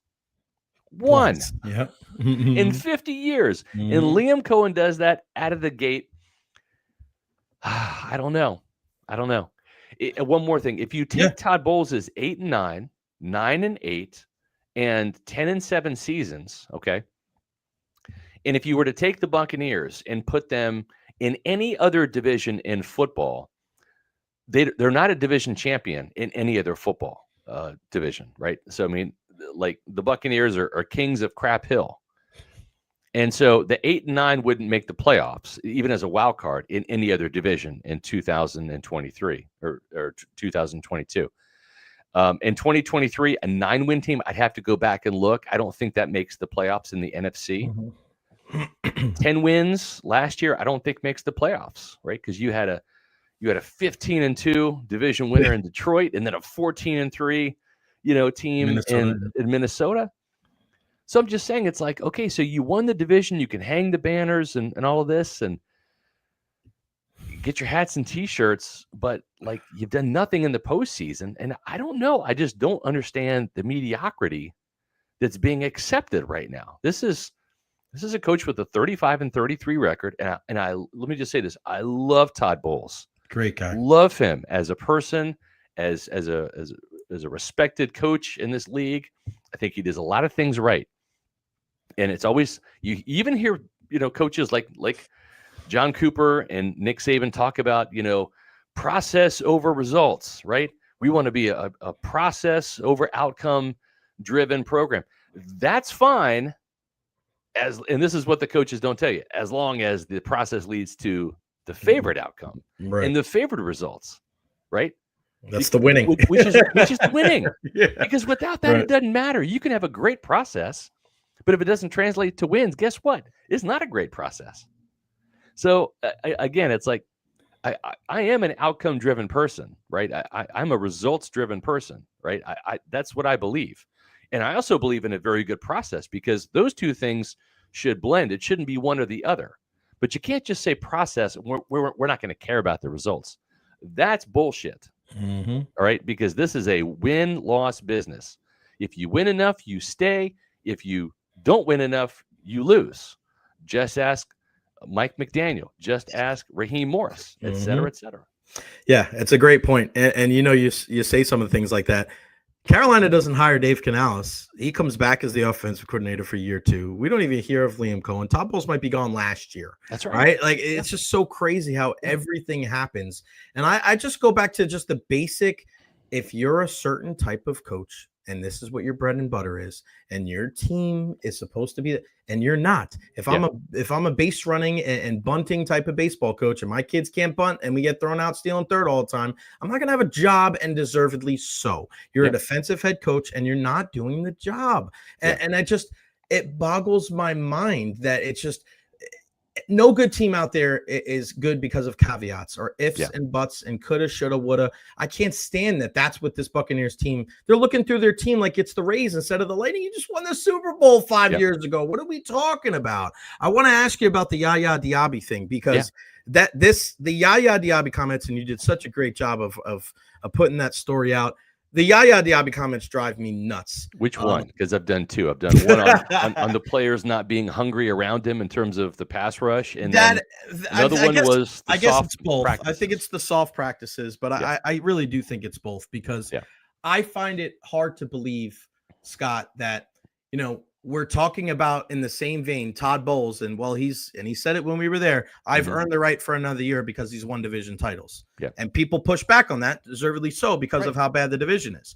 One. Yeah. In 50 years. And Liam Cohen does that out of the gate. I don't know. One more thing. If you take Todd Bowles' 8-9, 9-8, and 10-7 seasons, okay? And if you were to take the Buccaneers and put them in any other division in football, they're not a division champion in any other football division, right? So, I mean, like the Buccaneers are kings of Crap Hill. And so the 8-9 wouldn't make the playoffs, even as a wild card, in any other division in 2023 or 2022. In 2023, a 9-win team, I'd have to go back and look. I don't think that makes the playoffs in the NFC. 10 wins last year, I don't think makes the playoffs, right? Because you had a 15-2 division winner in Detroit, and then a 14-3, team in Minnesota. So I'm just saying, it's like, okay, so you won the division, you can hang the banners and all of this, and get your hats and T-shirts, but like you've done nothing in the postseason. And I don't know, I just don't understand the mediocrity that's being accepted right now. This is a coach with a 35-33 record, and I let me just say this: I love Todd Bowles. Great guy. Love him as a person, as a respected coach in this league. I think he does a lot of things right. And it's always, you even hear, coaches like John Cooper and Nick Saban talk about, process over results, right? We want to be a process over outcome driven program. That's fine. And this is what the coaches don't tell you, as long as the process leads to the favorite outcome and the favorite results, right? That's the winning. Which is winning. Yeah. Because without that, it doesn't matter. You can have a great process, but if it doesn't translate to wins, guess what? It's not a great process. So again, it's like, I am an outcome-driven person, right? I'm a results-driven person, right? That's what I believe. And I also believe in a very good process, because those two things should blend. It shouldn't be one or the other. But you can't just say process, we're not going to care about the results. That's bullshit. All right? Because this is a win-loss business. If you win enough, you stay. If you don't win enough, you lose. Just ask Mike McDaniel. Just ask Raheem Morris, et cetera, et cetera. Yeah, it's a great point. And you say some of the things like that. Carolina doesn't hire Dave Canales. He comes back as the offensive coordinator for year 2. We don't even hear of Liam Cohen. Todd Bowles might be gone last year. That's right. Right? Like, it's just so crazy how everything happens. And I just go back to just the basic, if you're a certain type of coach, and this is what your bread and butter is, and your team is supposed to be, and you're not. If I'm a base running and bunting type of baseball coach, and my kids can't bunt, and we get thrown out stealing third all the time, I'm not going to have a job, and deservedly so. You're a defensive head coach, and you're not doing the job. And it boggles my mind that it's just, no good team out there is good because of caveats or ifs and buts and coulda, shoulda, woulda. I can't stand that. That's what this Buccaneers team, they're looking through their team like it's the Rays instead of the Lightning. You just won the Super Bowl 5 years ago. What are we talking about? I want to ask you about the Yaya Diaby thing because the Yaya Diaby comments, and you did such a great job of putting that story out. The Yaya Diaby comments drive me nuts. Which one? Because I've done two. I've done one on the players not being hungry around him in terms of the pass rush, and then another one was the soft it's both. practices. I think it's the soft practices, but I really do think it's both because I find it hard to believe, Scott, that we're talking about in the same vein Todd Bowles, and he said it when we were there. I've earned the right for another year because he's won division titles. And people push back on that, deservedly so, because of how bad the division is.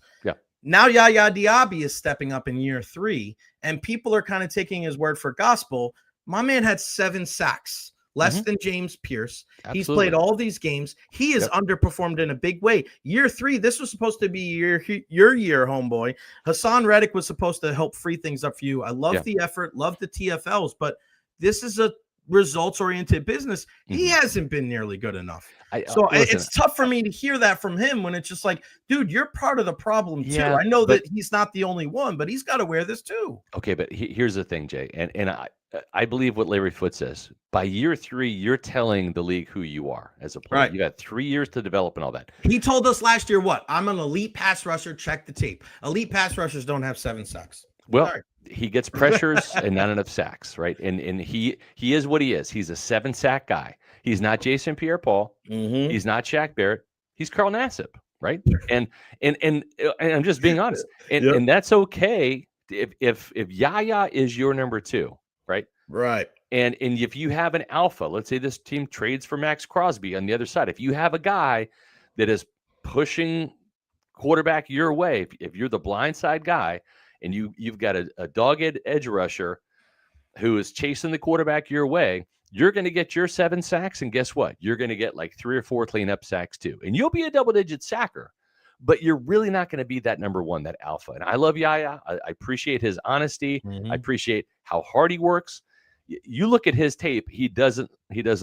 Now Yaya Diaby is stepping up in year 3, and people are kind of taking his word for gospel. My man had 7 sacks, less than James Pierce. Absolutely. He's played all these games. He has underperformed in a big way. Year 3, this was supposed to be your year, homeboy. Hassan Reddick was supposed to help free things up for you. I love the effort, love the TFLs, but this is a results-oriented business. He hasn't been nearly good enough. It's tough for me to hear that from him when it's just like, dude, you're part of the problem too. I know that he's not the only one, but he's got to wear this too. Okay, but here's the thing, Jay, and I believe what Larry Foote says. By year 3, you're telling the league who you are as a player. Right. You got 3 years to develop and all that. He told us last year, what? I'm an elite pass rusher. Check the tape. Elite pass rushers don't have 7 sacks. Well, he gets pressures and not enough sacks, right? And he is what he is. He's a 7-sack guy. He's not Jason Pierre-Paul. He's not Shaq Barrett. He's Carl Nassib, right? And I'm just being honest. And that's okay if Yaya is your number 2, right? Right. And if you have an alpha, let's say this team trades for Max Crosby on the other side. If you have a guy that is pushing quarterback your way, if you're the blindside guy and you've got a dogged edge rusher who is chasing the quarterback your way, you're going to get your 7 sacks. And guess what? You're going to get like 3 or 4 cleanup sacks too. And you'll be a double-digit sacker, but you're really not going to be that number 1, that alpha. And I love Yaya. I appreciate his honesty. I appreciate how hard he works. You look at his tape, he doesn't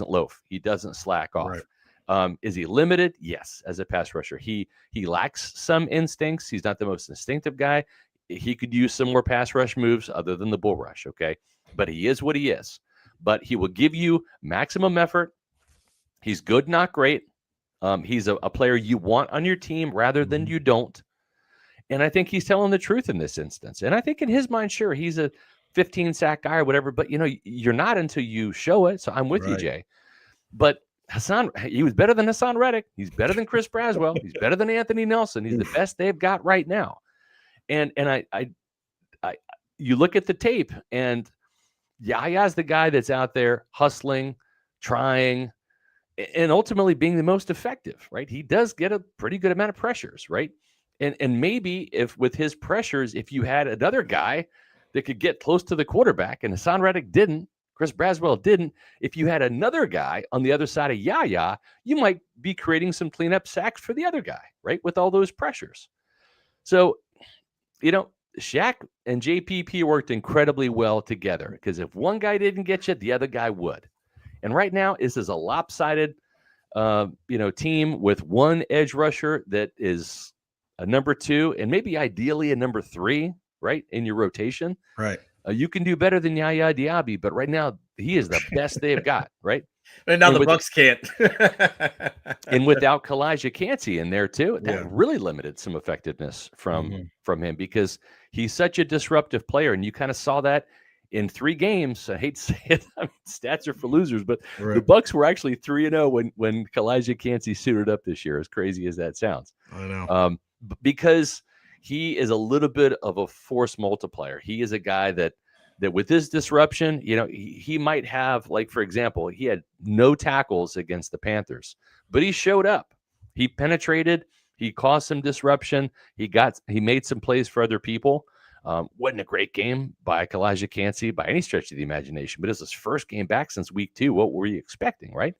loaf. He doesn't slack off. Right. Is he limited? Yes, as a pass rusher. He lacks some instincts. He's not the most instinctive guy. He could use some more pass rush moves other than the bull rush, okay? But he is what he is. But he will give you maximum effort. He's good, not great. He's a player you want on your team rather than you don't. And I think he's telling the truth in this instance. And I think in his mind, sure, he's a 15-sack guy or whatever, but you're not until you show it. So I'm with you, Jay. But Hassan, he was better than Hassan Reddick. He's better than Chris Braswell. He's better than Anthony Nelson. He's the best they've got right now. And you look at the tape, and Yaya's the guy that's out there hustling, trying, and ultimately being the most effective, right? He does get a pretty good amount of pressures, right? And maybe if with his pressures, if you had another guy that could get close to the quarterback, and Hassan Reddick didn't, Chris Braswell didn't, if you had another guy on the other side of Yaya, you might be creating some cleanup sacks for the other guy, right? With all those pressures. So, Shaq and JPP worked incredibly well together because if one guy didn't get you, the other guy would. And right now, this is a lopsided, team with one edge rusher that is a number 2 and maybe ideally a number 3, right, in your rotation. Right. You can do better than Yaya Diaby, but right now he is the best they've got, right? And now the Bucs can't. And without Kalijah Cansey in there too, that really limited some effectiveness from him because he's such a disruptive player. And you kind of saw that in 3 games. I hate to say it, stats are for losers, but the Bucs were actually 3-0 when Kalijah Cansey suited up this year, as crazy as that sounds. I know. Because he is a little bit of a force multiplier. He is a guy that with this disruption, he might have, like, for example, he had no tackles against the Panthers, but he showed up. He penetrated. He caused some disruption. He made some plays for other people. Wasn't a great game by Kalijah Cansey by any stretch of the imagination, but it's his first game back since week 2. What were you expecting, right?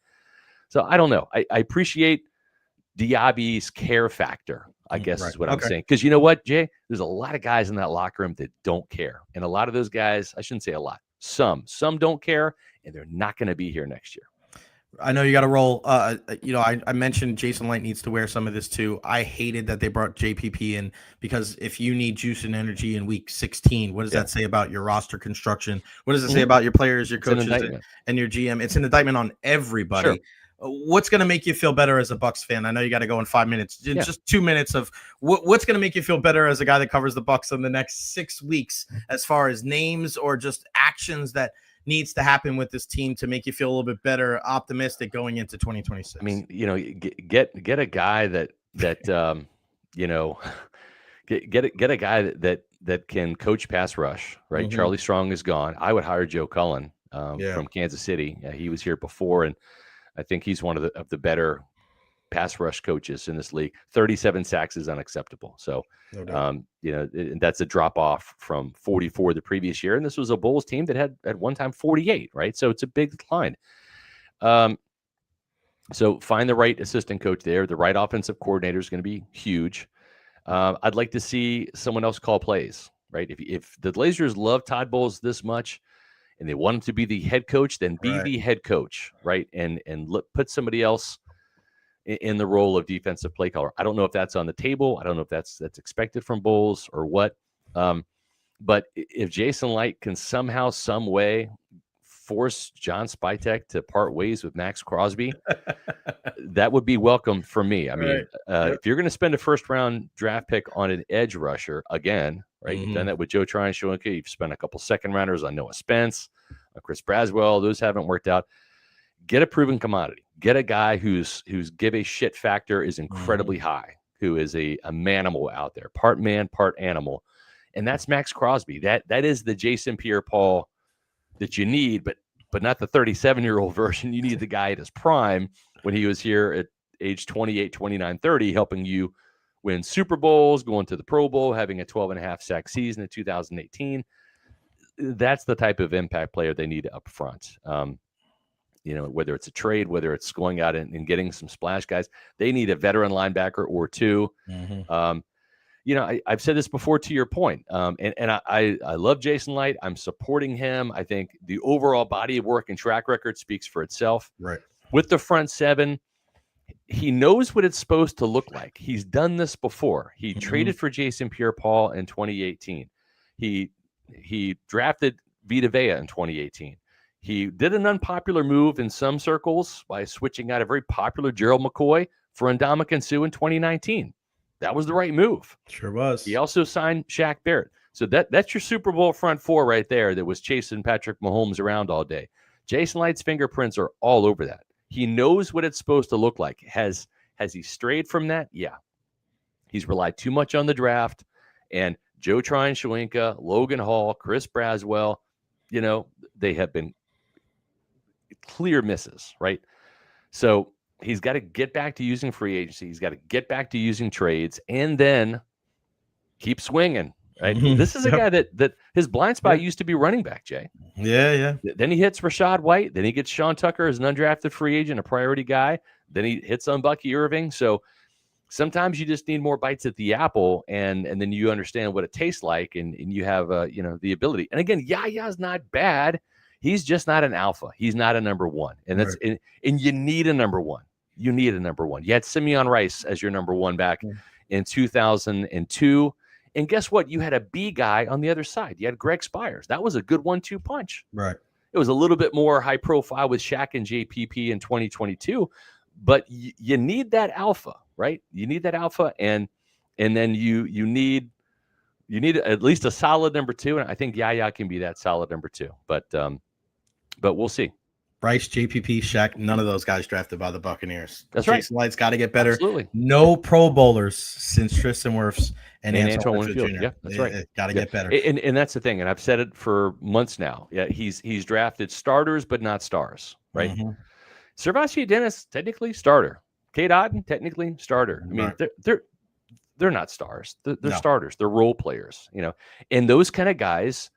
So I don't know. I appreciate Diaby's care factor, I guess is what I'm saying. Because you know what, Jay? There's a lot of guys in that locker room that don't care. And a lot of those guys, I shouldn't say a lot, some don't care, and they're not going to be here next year. I know you got to roll. I mentioned Jason Light needs to wear some of this too. I hated that they brought JPP in, because if you need juice and energy in week 16, what does that say about your roster construction? What does it say about your players, your coaches, and your GM? It's an indictment on everybody. Sure. What's going to make you feel better as a Bucs fan? I know you got to go in 5 minutes. Just 2 minutes of what's going to make you feel better as a guy that covers the Bucs in the next 6 weeks, as far as names or just actions that needs to happen with this team to make you feel a little bit better, optimistic going into 2026. I mean, get a guy that get a guy that can coach pass rush, right? Mm-hmm. Charlie Strong is gone. I would hire Joe Cullen from Kansas City. He was here before, and I think he's one of the better pass rush coaches in this league. 37 sacks is unacceptable. So, that's a drop off from 44 the previous year. And this was a Bulls team that had at one time 48, right? So it's a big decline. So find the right assistant coach there. The right offensive coordinator is going to be huge. I'd like to see someone else call plays, right? If the Blazers love Todd Bowles this much and they want him to be the head coach, then be the head coach, right? And put somebody else in the role of defensive play caller. I don't know if that's on the table. I don't know if that's expected from Bowles or what. But if Jason Light can somehow, some way force John Spytek to part ways with Max Crosby, that would be welcome for me. I mean, if you're going to spend a first-round draft pick on an edge rusher again, right? Mm-hmm. You've done that with Joe Tryon-Shoyinka. You've spent a couple second-rounders on Noah Spence, on Chris Braswell. Those haven't worked out. Get a proven commodity. Get a guy whose give a shit factor is incredibly high, who is a manimal out there, part man, part animal. And that's Max Crosby. That is the Jason Pierre-Paul that you need, but not the 37-year-old version. You need the guy at his prime when he was here at age 28, 29, 30, helping you win Super Bowls, going to the Pro Bowl, having a 12.5 sack season in 2018. That's the type of impact player they need up front. Whether it's a trade, whether it's going out and getting some splash guys, they need a veteran linebacker or two. Mm-hmm. I've said this before to your point, and I love Jason Light. I'm supporting him. I think the overall body of work and track record speaks for itself. Right. With the front seven, he knows what it's supposed to look like. He's done this before. He traded for Jason Pierre-Paul in 2018. He drafted Vita Vea in 2018. He did an unpopular move in some circles by switching out a very popular Gerald McCoy for Ndamukong Suh in 2019. That was the right move. Sure was. He also signed Shaq Barrett. So that's your Super Bowl front four right there that was chasing Patrick Mahomes around all day. Jason Light's fingerprints are all over that. He knows what it's supposed to look like. Has he strayed from that? Yeah. He's relied too much on the draft. And Joe Tryon-Shoyinka, Logan Hall, Chris Braswell, they have been clear misses, right? So he's got to get back to using free agency. He's got to get back to using trades and then keep swinging, right? Mm-hmm. This is a guy that his blind spot used to be running back, Jay. Yeah. Then he hits Rashad White. Then he gets Sean Tucker as an undrafted free agent, a priority guy. Then he hits on Bucky Irving. So sometimes you just need more bites at the apple, and then you understand what it tastes like, and you have the ability. And again, Yaya's not bad. He's just not an alpha. He's not a number one. And that's and you need a number one. You need a number one. You had Simeon Rice as your number one back in 2002. And guess what? You had a B guy on the other side. You had Greg Spires. That was a good 1-2 punch. Right. It was a little bit more high profile with Shaq and JPP in 2022. But you need that alpha, right? You need that alpha. And then you need at least a solid number two. And I think Yaya can be that solid number two. But we'll see. Bryce, JPP, Shaq, none of those guys drafted by the Buccaneers. That's right. Jason Light's got to get better. Absolutely. No Pro Bowlers since Tristan Wirfs and Antoine Winfield Jr. Yeah, that's right. Got to get better. And that's the thing. And I've said it for months now. Yeah, he's drafted starters, but not stars, right? Mm-hmm. Servacio Dennis, technically starter. Cade Otton, technically starter. I mean, they're not stars. They're starters. They're role players, And those kind of guys,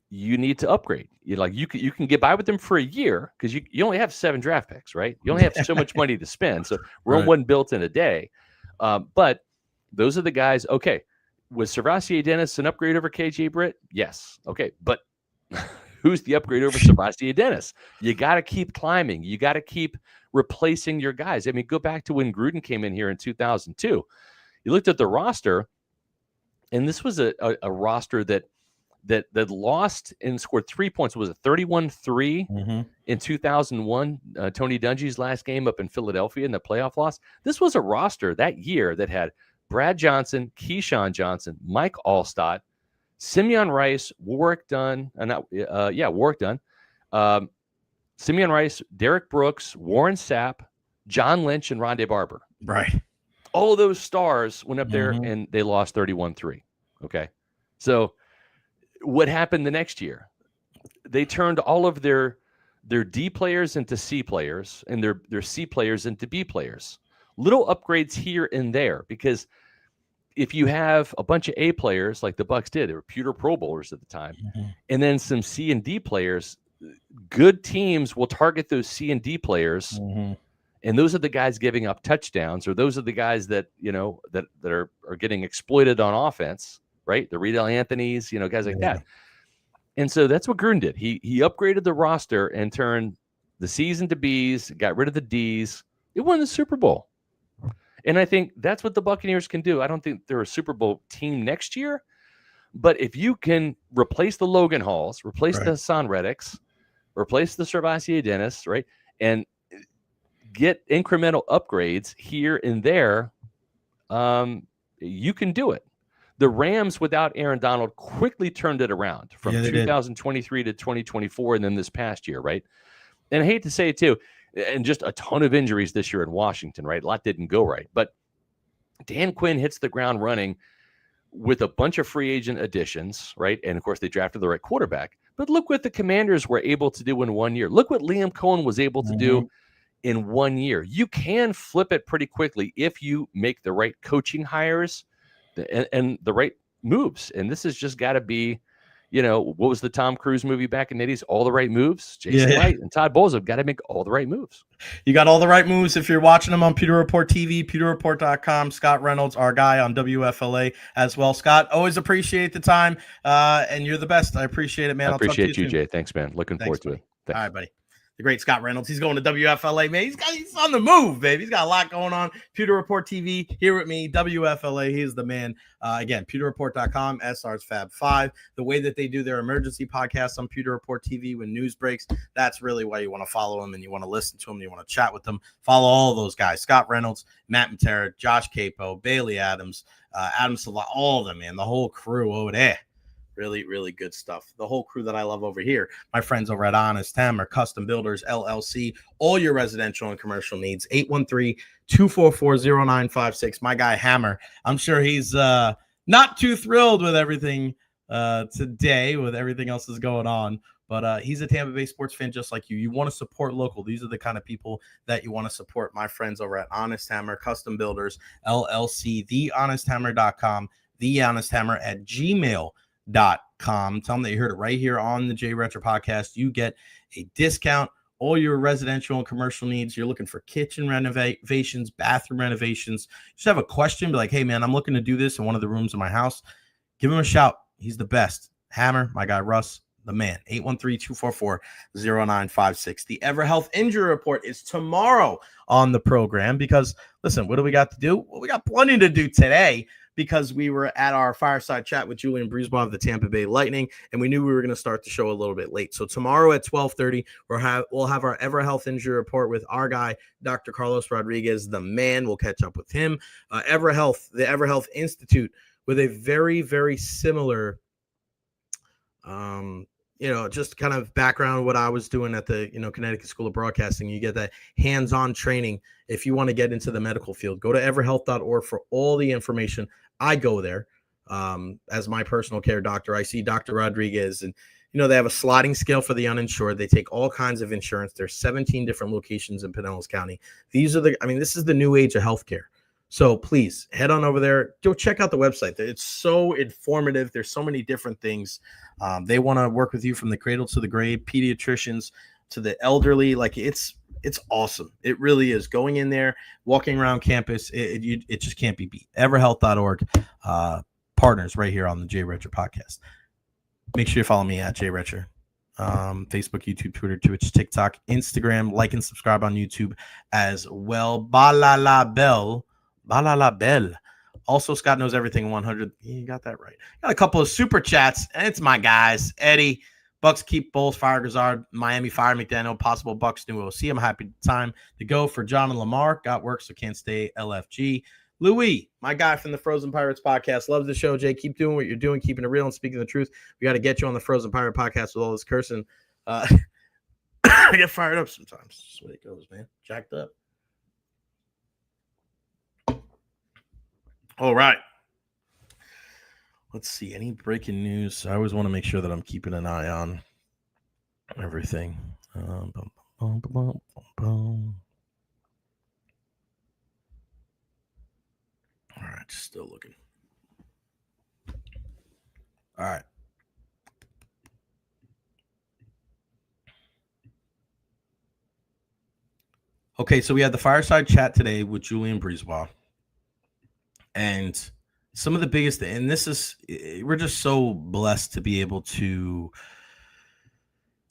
you need to upgrade. You can get by with them for a year because you only have 7 draft picks, right? You only have so much money to spend. So Rome wasn't built in a day. But those are the guys. Okay, was Servacio Dennis an upgrade over KJ Britt? Yes. Okay, but Who's the upgrade over Sebastian Dennis? You got to keep climbing. You got to keep replacing your guys. I mean, go back to when Gruden came in here in 2002. You looked at the roster, and this was a roster that lost and scored 3 points. Was it 31-3 in 2001? Tony Dungy's last game up in Philadelphia in the playoff loss. This was a roster that year that had Brad Johnson, Keyshawn Johnson, Mike Allstott, Simeon Rice, Warwick Dunn, Simeon Rice, Derek Brooks, Warren Sapp, John Lynch, and Rondé Barber. Right. All of those stars went up there and they lost 31-3. Okay. So what happened the next year? They turned all of their D players into C players and their C players into B players. Little upgrades here and there, because if you have a bunch of A players like the Bucks did, they were Pewter Pro Bowlers at the time, and then some C and D players, good teams will target those C and D players, and those are the guys giving up touchdowns, or those are the guys that that are getting exploited on offense, right? The Riedel Anthonys, guys like that. And so that's what Gruden did. He upgraded the roster and turned the C's into B's, got rid of the D's. It won the Super Bowl. And I think that's what the Buccaneers can do. I don't think they're a Super Bowl team next year, but if you can replace the Logan Halls, replace the Hassan Reddicks, replace the Sebastian Dennis, right, and get incremental upgrades here and there, you can do it. The Rams without Aaron Donald quickly turned it around from 2023 to 2024, and then this past year, right? And I hate to say it too, and just a ton of injuries this year in Washington, right? A lot didn't go right. But Dan Quinn hits the ground running with a bunch of free agent additions, right? And, of course, they drafted the right quarterback. But look what the Commanders were able to do in 1 year. Look what Liam Cohen was able to do in 1 year. You can flip it pretty quickly if you make the right coaching hires and the right moves. And this has just got to be, what was the Tom Cruise movie back in the 80s? All the Right Moves. Jason Light and Todd Bowles have got to make all the right moves. You got all the right moves if you're watching them on Pewter Report TV, pewterreport.com. Scott Reynolds, our guy on WFLA as well. Scott, always appreciate the time, and you're the best. I appreciate it, man. I appreciate you, Jay. Thanks, man. Looking forward to it. Thanks. All right, buddy. The great Scott Reynolds. He's going to WFLA, man. He's on the move, baby. He's got a lot going on. Pewter Report TV here with me, WFLA. He is the man. Again, pewterreport.com, SR's Fab 5. The way that they do their emergency podcasts on Pewter Report TV when news breaks, that's really why you want to follow them and you want to listen to them. You want to chat with them. Follow all of those guys. Scott Reynolds, Matt Matera, Josh Capo, Bailey Adams, Adam Salah, all of them, man. The whole crew over there. Really, really good stuff. The whole crew that I love over here, my friends over at Honest Hammer Custom Builders, LLC, all your residential and commercial needs, 813-244-0956. My guy Hammer, I'm sure he's not too thrilled with everything today, with everything else that's going on, but he's a Tampa Bay sports fan just like you. You want to support local. These are the kind of people that you want to support. My friends over at Honest Hammer Custom Builders, LLC, thehonesthammer.com, thehonesthammer@gmail.com. Tell them that you heard it right here on the Jay Recher podcast. You get a discount. All your residential and commercial needs. You're looking for kitchen renovations, bathroom renovations. Just have a question. Be like, hey, man, I'm looking to do this in one of the rooms of my house. Give him a shout. He's the best. Hammer, my guy Russ, the man. 813-244-0956. The EverHealth Injury Report is tomorrow on the program because, listen, what do we got to do? Well, we got plenty to do today, because we were at our fireside chat with Julien BriseBois of the Tampa Bay Lightning, and we knew we were going to start the show a little bit late. So tomorrow at 12:30, we'll have our EverHealth Injury Report with our guy, Dr. Carlos Rodriguez, the man. We'll catch up with him. The EverHealth Institute, with a very, very similar just kind of background what I was doing at the, Connecticut School of Broadcasting. You get that hands-on training. If you want to get into the medical field, go to everhealth.org for all the information. I go there as my personal care doctor. I see Dr. Rodriguez, and, they have a sliding scale for the uninsured. They take all kinds of insurance. There's 17 different locations in Pinellas County. This is the new age of healthcare. So please head on over there. Go check out the website. It's so informative. There's so many different things. They want to work with you from the cradle to the grave, pediatricians to the elderly. Like it's awesome. It really is. Going in there, walking around campus, it just can't be beat. Everhealth.org, partners right here on the Jay Recher podcast. Make sure you follow me at Jay Recher Facebook, YouTube, Twitter, Twitch, TikTok, Instagram. Like and subscribe on YouTube as well. Balala Bell. Also, Scott knows everything 100. You got that right. Got a couple of super chats, and it's my guys. Eddie, Bucks keep Bowles, fire Grizzard, Miami fire McDaniel, possible Bucks new OC. I'm happy time to go for John and Lamar. Got work, so can't stay LFG. Louis, my guy from the Frozen Pirates podcast, loves the show. Jay, keep doing what you're doing, keeping it real and speaking the truth. We got to get you on the Frozen Pirate podcast with all this cursing. I get fired up sometimes. That's the way it goes, man. Jacked up. All right. Let's see. Any breaking news? I always want to make sure that I'm keeping an eye on everything. All right, still looking. All right. Okay, so we had the fireside chat today with Julien BriseBois. And some of the biggest, and this is, we're just so blessed to be able to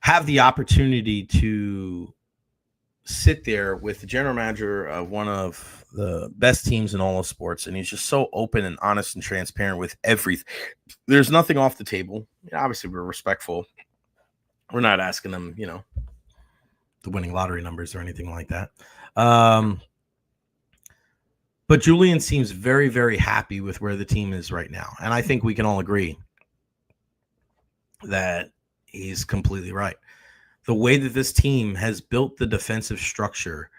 have the opportunity to sit there with the general manager of one of the best teams in all of sports, and he's just so open and honest and transparent with everything. There's nothing off the table. Obviously, we're respectful. We're not asking them, the winning lottery numbers or anything like that. But Julien seems very, very happy with where the team is right now, and I think we can all agree that he's completely right. The way that this team has built the defensive structure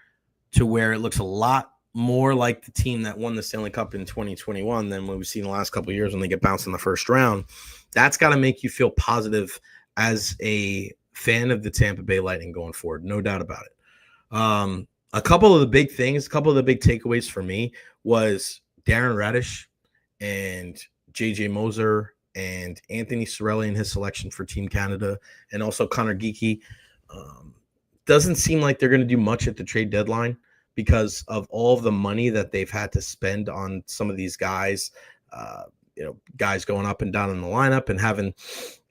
to where it looks a lot more like the team that won the Stanley Cup in 2021 than what we've seen the last couple of years when they get bounced in the first round. That's got to make you feel positive as a fan of the Tampa Bay Lightning going forward. No doubt about it. A couple of the big things, a couple of the big takeaways for me was Darren Raddysh and JJ Moser and Anthony Cirelli in his selection for Team Canada, and also Connor Geekie. Doesn't seem like they're going to do much at the trade deadline because of all of the money that they've had to spend on some of these guys, guys going up and down in the lineup and having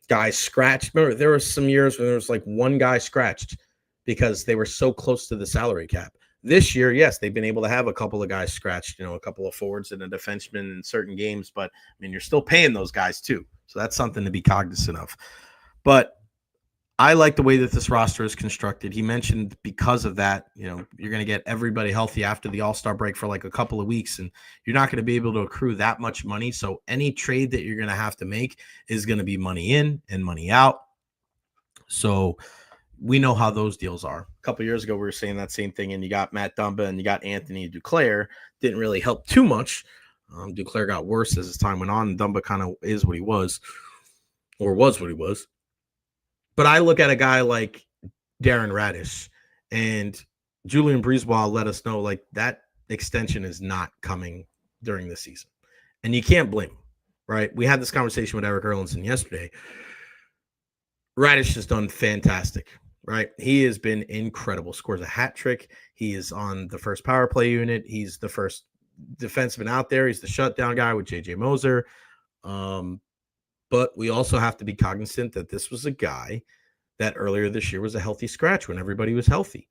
guys scratched. Remember, there were some years when there was like one guy scratched because they were so close to the salary cap. This year, yes, they've been able to have a couple of guys scratched, a couple of forwards and a defenseman in certain games, but you're still paying those guys too. So that's something to be cognizant of. But I like the way that this roster is constructed. He mentioned because of that, you're going to get everybody healthy after the All-Star break for like a couple of weeks, and you're not going to be able to accrue that much money. So any trade that you're going to have to make is going to be money in and money out. So we know how those deals are. A couple of years ago, we were saying that same thing, and you got Matt Dumba and you got Anthony Duclair. Didn't really help too much. Duclair got worse as his time went on, and Dumba kind of is what he was, or was what he was. But I look at a guy like Darren Raddysh, and Julien BriseBois let us know like that extension is not coming during the season. And you can't blame him, right? We had this conversation with Eric Erlinson yesterday. Raddysh has done fantastic, right? He has been incredible. Scores a hat trick. He is on the first power play unit. He's the first defenseman out there. He's the shutdown guy with JJ Moser. But we also have to be cognizant that this was a guy that earlier this year was a healthy scratch when everybody was healthy.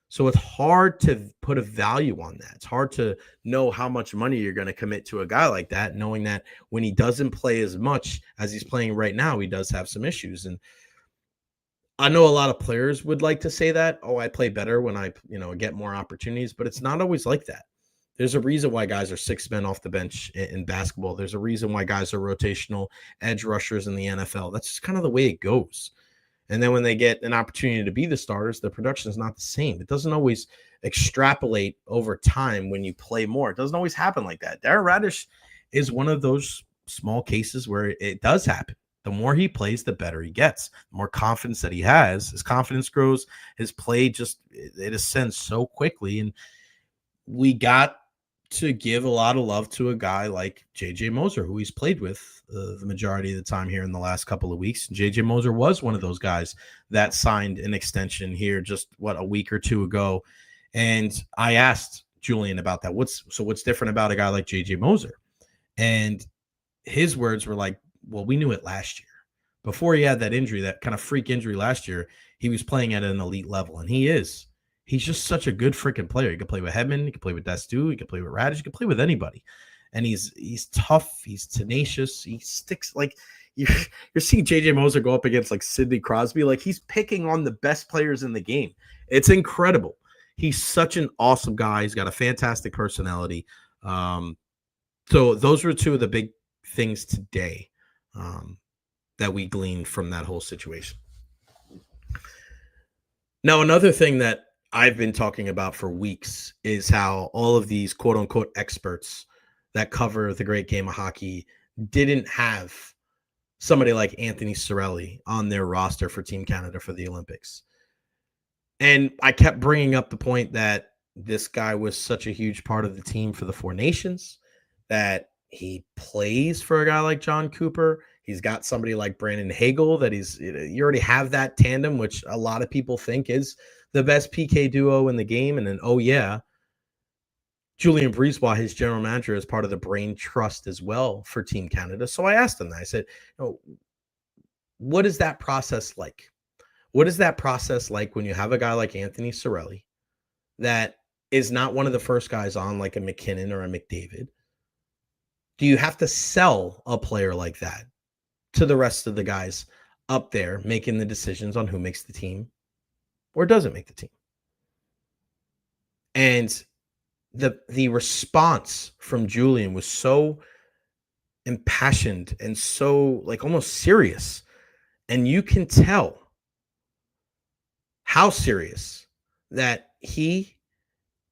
So it's hard to put a value on that. It's hard to know how much money you're going to commit to a guy like that, knowing that when he doesn't play as much as he's playing right now, he does have some issues. And I know a lot of players would like to say that, I play better when I, get more opportunities, but it's not always like that. There's a reason why guys are 6 men off the bench in basketball. There's a reason why guys are rotational edge rushers in the NFL. That's just kind of the way it goes. And then when they get an opportunity to be the starters, the production is not the same. It doesn't always extrapolate over time when you play more. It doesn't always happen like that. Darren Raddysh is one of those small cases where it does happen. The more he plays, the better he gets. The more confidence that he has, his confidence grows. His play it ascends so quickly. And we got to give a lot of love to a guy like JJ Moser, who he's played with the majority of the time here in the last couple of weeks. JJ Moser was one of those guys that signed an extension here just a week or two ago. And I asked Julien about that. What's different about a guy like JJ Moser? And his words were like, well, we knew it last year. before he had that injury, that kind of freak injury last year, he was playing at an elite level, and he is. He's just such a good freaking player. He can play with Hedman, he can play with Destu, he can play with Radish, he can play with anybody. And he's tough, he's tenacious, he sticks like you're seeing JJ Moser go up against like Sidney Crosby. Like he's picking on the best players in the game. It's incredible. He's such an awesome guy. He's got a fantastic personality. So those were two of the big things today that we gleaned from that whole situation. Now, another thing that I've been talking about for weeks is how all of these quote unquote experts that cover the great game of hockey didn't have somebody like Anthony Cirelli on their roster for Team Canada for the Olympics. And I kept bringing up the point that this guy was such a huge part of the team for the Four Nations, that he plays for a guy like John Cooper. He's got somebody like Brandon Hagel that you already have that tandem, which a lot of people think is the best PK duo in the game. And then, Julien BriseBois, his general manager, is part of the brain trust as well for Team Canada. So I asked him that. I said, what is that process like? What is that process like when you have a guy like Anthony Cirelli that is not one of the first guys on, like a McKinnon or a McDavid? Do you have to sell a player like that to the rest of the guys up there making the decisions on who makes the team or doesn't make the team? And the response from Julien was so impassioned and so like almost serious. And you can tell how serious that he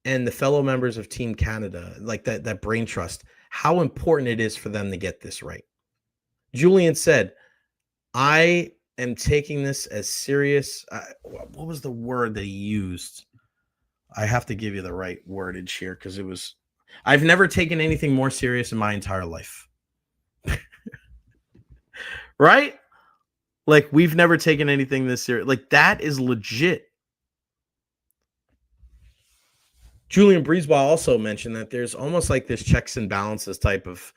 and the fellow members of Team Canada, like that brain trust, how important it is for them to get this right. Julien said, I am taking this as serious. What was the word that he used? I have to give you the right wordage here because I've never taken anything more serious in my entire life. Right? Like, we've never taken anything this serious. Like, that is legit. Julien BriseBois also mentioned that there's almost like this checks and balances type of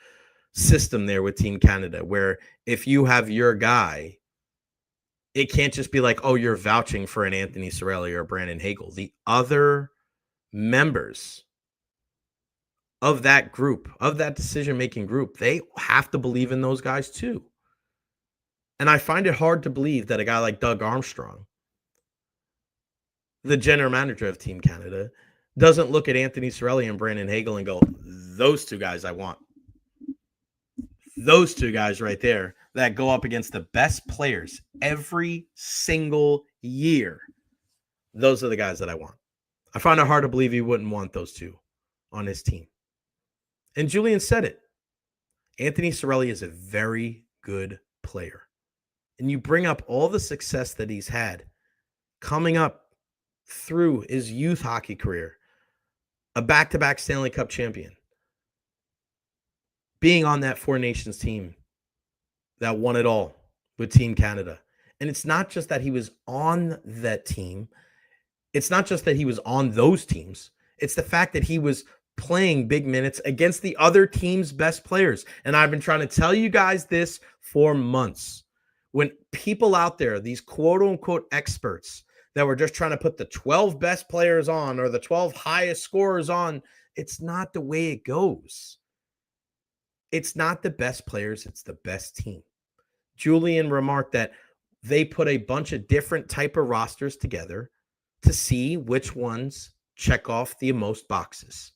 system there with Team Canada, where if you have your guy, it can't just be like, oh, you're vouching for an Anthony Cirelli or Brandon Hagel. The other members of that group, of that decision-making group, they have to believe in those guys too. And I find it hard to believe that a guy like Doug Armstrong, the general manager of Team Canada, doesn't look at Anthony Cirelli and Brandon Hagel and go, those two guys I want. Those two guys right there that go up against the best players every single year. Those are the guys that I want. I find it hard to believe he wouldn't want those two on his team. And Julien said it. Anthony Cirelli is a very good player. And you bring up all the success that he's had coming up through his youth hockey career, a back-to-back Stanley Cup champion, being on that Four Nations team that won it all with Team Canada. And it's not just that he was on that team. It's not just that he was on those teams. It's the fact that he was playing big minutes against the other team's best players. And I've been trying to tell you guys this for months. When people out there, these quote-unquote experts that were just trying to put the 12 best players on or the 12 highest scorers on, it's not the way it goes. It's not the best players, it's the best team. Julien remarked that they put a bunch of different type of rosters together to see which ones check off the most boxes.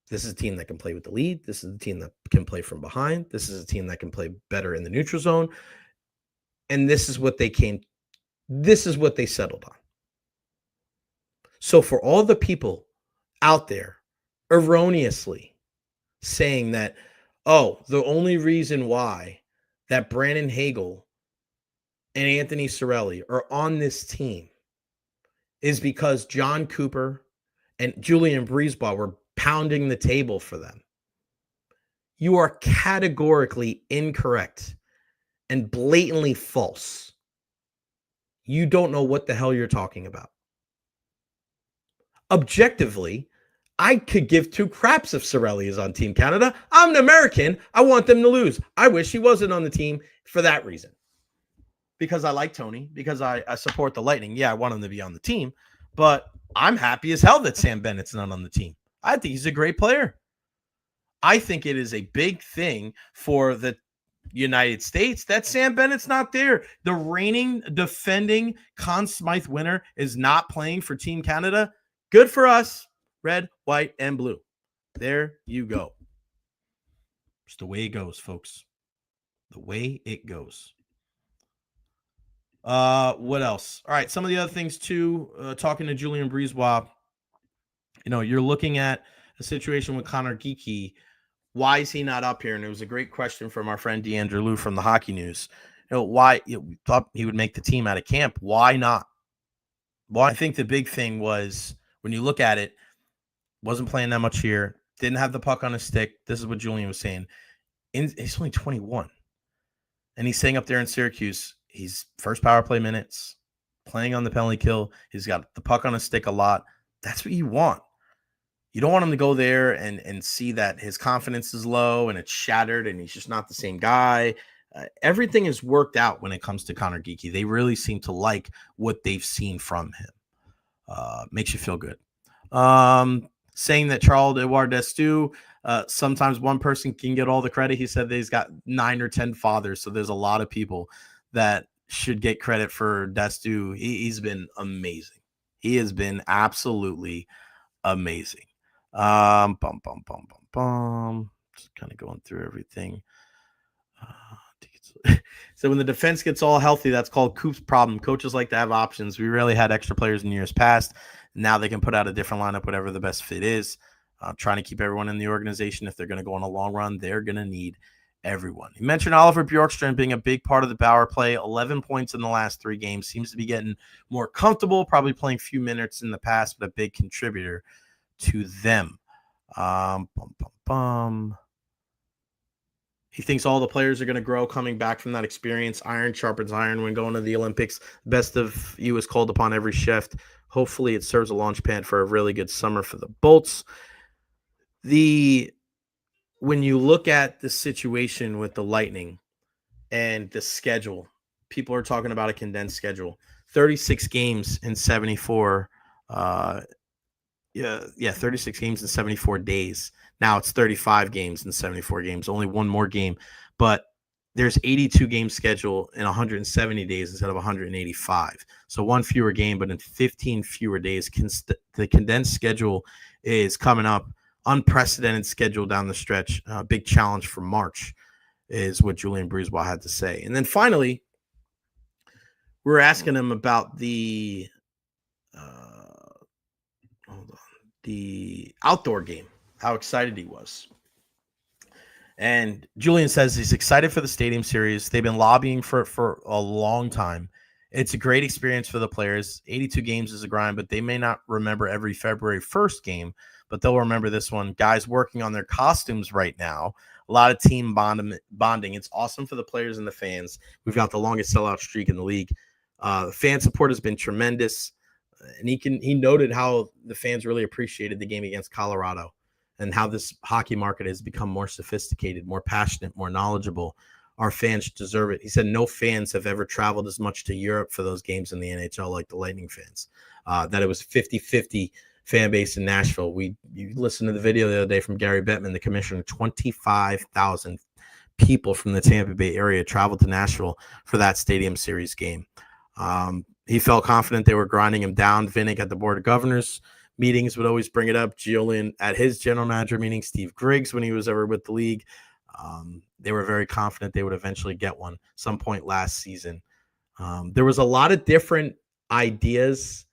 This is a team that can play with the lead. This is a team that can play from behind. This is a team that can play better in the neutral zone. And this is what they settled on. So for all the people out there erroneously saying that, oh, the only reason why that Brandon Hagel and Anthony Cirelli are on this team is because John Cooper and Julien BriseBois were pounding the table for them. You are categorically incorrect and blatantly false. You don't know what the hell you're talking about. Objectively, I could give two craps if Cirelli is on Team Canada. I'm an American. I want them to lose. I wish he wasn't on the team for that reason. because I like Tony, because I support the Lightning. Yeah, I want him to be on the team, but I'm happy as hell that Sam Bennett's not on the team. I think he's a great player. I think it is a big thing for the United States that Sam Bennett's not there. The reigning, defending Conn Smythe winner is not playing for Team Canada. Good for us. Red, white, and blue. There you go. It's the way it goes, folks. The way it goes. What else? All right, some of the other things too. Talking to Julien BriseBois, you're looking at a situation with Connor Geekie. Why is he not up here? And it was a great question from our friend Deandre Lou from the Hockey News. Why we thought he would make the team out of camp? Why not? Well, I think the big thing was when you look at it, wasn't playing that much here, didn't have the puck on his stick. This is what Julien was saying. He's only 21, and he's staying up there in Syracuse. He's first power play minutes, playing on the penalty kill. He's got the puck on his stick a lot. That's what you want. You don't want him to go there and see that his confidence is low and it's shattered and he's just not the same guy. Everything is worked out when it comes to Connor Geekie. They really seem to like what they've seen from him. Makes you feel good. Saying that Charles-Edouard Destou, sometimes one person can get all the credit. He said that he's got 9 or 10 fathers, so there's a lot of people that should get credit for Destou. He's been amazing. He has been absolutely amazing. Just kind of going through everything. So when the defense gets all healthy, that's called Coop's problem. Coaches like to have options. We rarely had extra players in years past. Now they can put out a different lineup, whatever the best fit is. Trying to keep everyone in the organization. If they're going to go on a long run, they're going to need everyone. He mentioned Oliver Bjorkstrand being a big part of the power play. 11 points in the last 3 games. Seems to be getting more comfortable, probably playing a few minutes in the past, but a big contributor to them. He thinks all the players are going to grow coming back from that experience. Iron sharpens iron when going to the Olympics. Best of you is called upon every shift. Hopefully it serves a launch pad for a really good summer for the Bolts. When you look at the situation with the Lightning and the schedule, people are talking about a condensed schedule. 36 games in 74 36 games in 74 days. Now it's 35 games in 74 games, only one more game. But there's 82 games scheduled in 170 days instead of 185. So one fewer game, but in 15 fewer days. The condensed schedule is coming up. Unprecedented schedule down the stretch. Big challenge for March is what Julien BriseBois had to say. And then finally, we're asking him about the outdoor game, how excited he was. And Julien says he's excited for the Stadium Series. They've been lobbying for a long time. It's a great experience for the players. 82 games is a grind, but they may not remember every February 1st game, but they'll remember this one. Guys working on their costumes right now. A lot of team bonding. It's awesome for the players and the fans. We've got the longest sellout streak in the league. The fan support has been tremendous. And he noted how the fans really appreciated the game against Colorado and how this hockey market has become more sophisticated, more passionate, more knowledgeable. Our fans deserve it. He said no fans have ever traveled as much to Europe for those games in the NHL like the Lightning fans. That it was 50-50 fan base in Nashville. You listened to the video the other day from Gary Bettman, the commissioner. 25,000 people from the Tampa Bay area traveled to Nashville for that Stadium Series game. He felt confident they were grinding him down. Vinnick at the Board of Governors meetings would always bring it up. Julien at his general manager meeting, Steve Griggs when he was ever with the league. They were very confident they would eventually get one some point last season. There was a lot of different ideas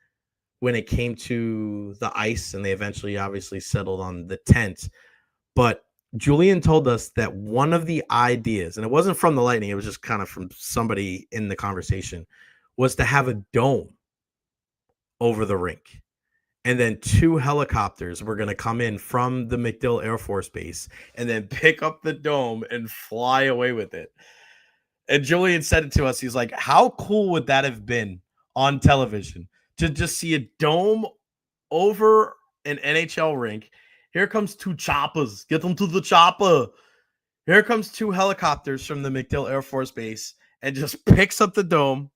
when it came to the ice, and they eventually obviously settled on the tent. But Julien told us that one of the ideas, and it wasn't from the Lightning, it was just kind of from somebody in the conversation, was to have a dome over the rink. And then 2 helicopters were going to come in from the MacDill Air Force Base and then pick up the dome and fly away with it. And Julien said it to us. He's like, how cool would that have been on television to just see a dome over an NHL rink? Here comes 2 choppers. Get them to the chopper. Here comes 2 helicopters from the MacDill Air Force Base. and just picks up the dome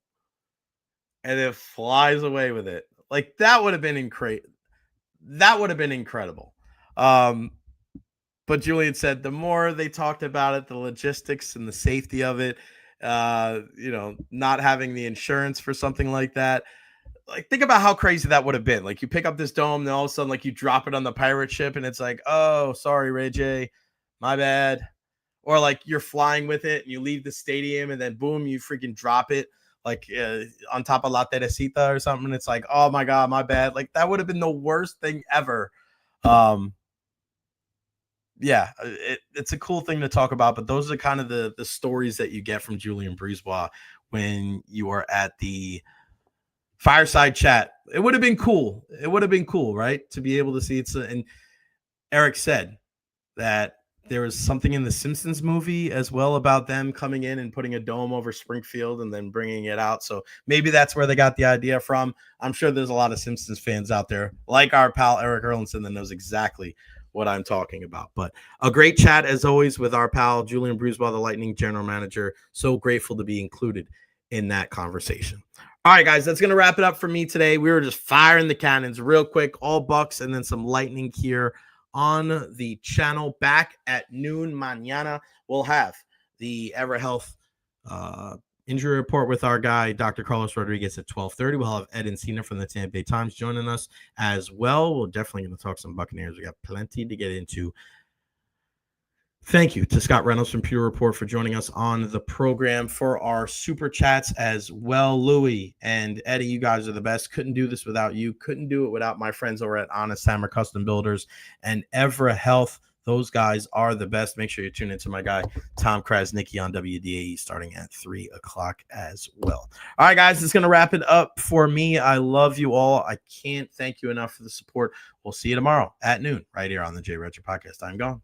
and then flies away with it. Like that would have been incredible. That would have been incredible. But Julien said the more they talked about it, the logistics and the safety of it, not having the insurance for something like that. Like, think about how crazy that would have been. Like, you pick up this dome, and all of a sudden, like, you drop it on the pirate ship, and it's like, oh, sorry, Recher, my bad. Or like you're flying with it, and you leave the stadium, and then boom, you freaking drop it like on top of La Teresita or something. It's like, oh my god, my bad. Like that would have been the worst thing ever. Yeah, it's a cool thing to talk about, but those are kind of the stories that you get from Julien BriseBois when you are at the fireside chat. It would have been cool. It would have been cool, right? To be able to see it. And Eric said that there was something in the Simpsons movie as well about them coming in and putting a dome over Springfield and then bringing it out. So maybe that's where they got the idea from. I'm sure there's a lot of Simpsons fans out there, like our pal Eric Erlinson, that knows exactly what I'm talking about. But a great chat as always with our pal Julien BriseBois, the Lightning general manager. So grateful to be included in that conversation. All right, guys, that's going to wrap it up for me today. We were just firing the cannons real quick, all Bucks and then some Lightning here on the channel. Back at noon mañana, we'll have the EverHealth injury report with our guy, Dr. Carlos Rodriguez, at 12:30. We'll have Ed Encina from the Tampa Bay Times joining us as well. We're definitely going to talk some Buccaneers. We got plenty to get into. Thank you to Scott Reynolds from Pewter Report for joining us on the program for our super chats as well. Louie and Eddie, you guys are the best. Couldn't do this without you. Couldn't do it without my friends over at Honest Hammer Custom Builders and EverHealth. Those guys are the best. Make sure you tune into my guy, Tom Krasnicki, on WDAE starting at 3 o'clock as well. All right, guys, it's going to wrap it up for me. I love you all. I can't thank you enough for the support. We'll see you tomorrow at noon right here on the Recher Podcast. I'm gone.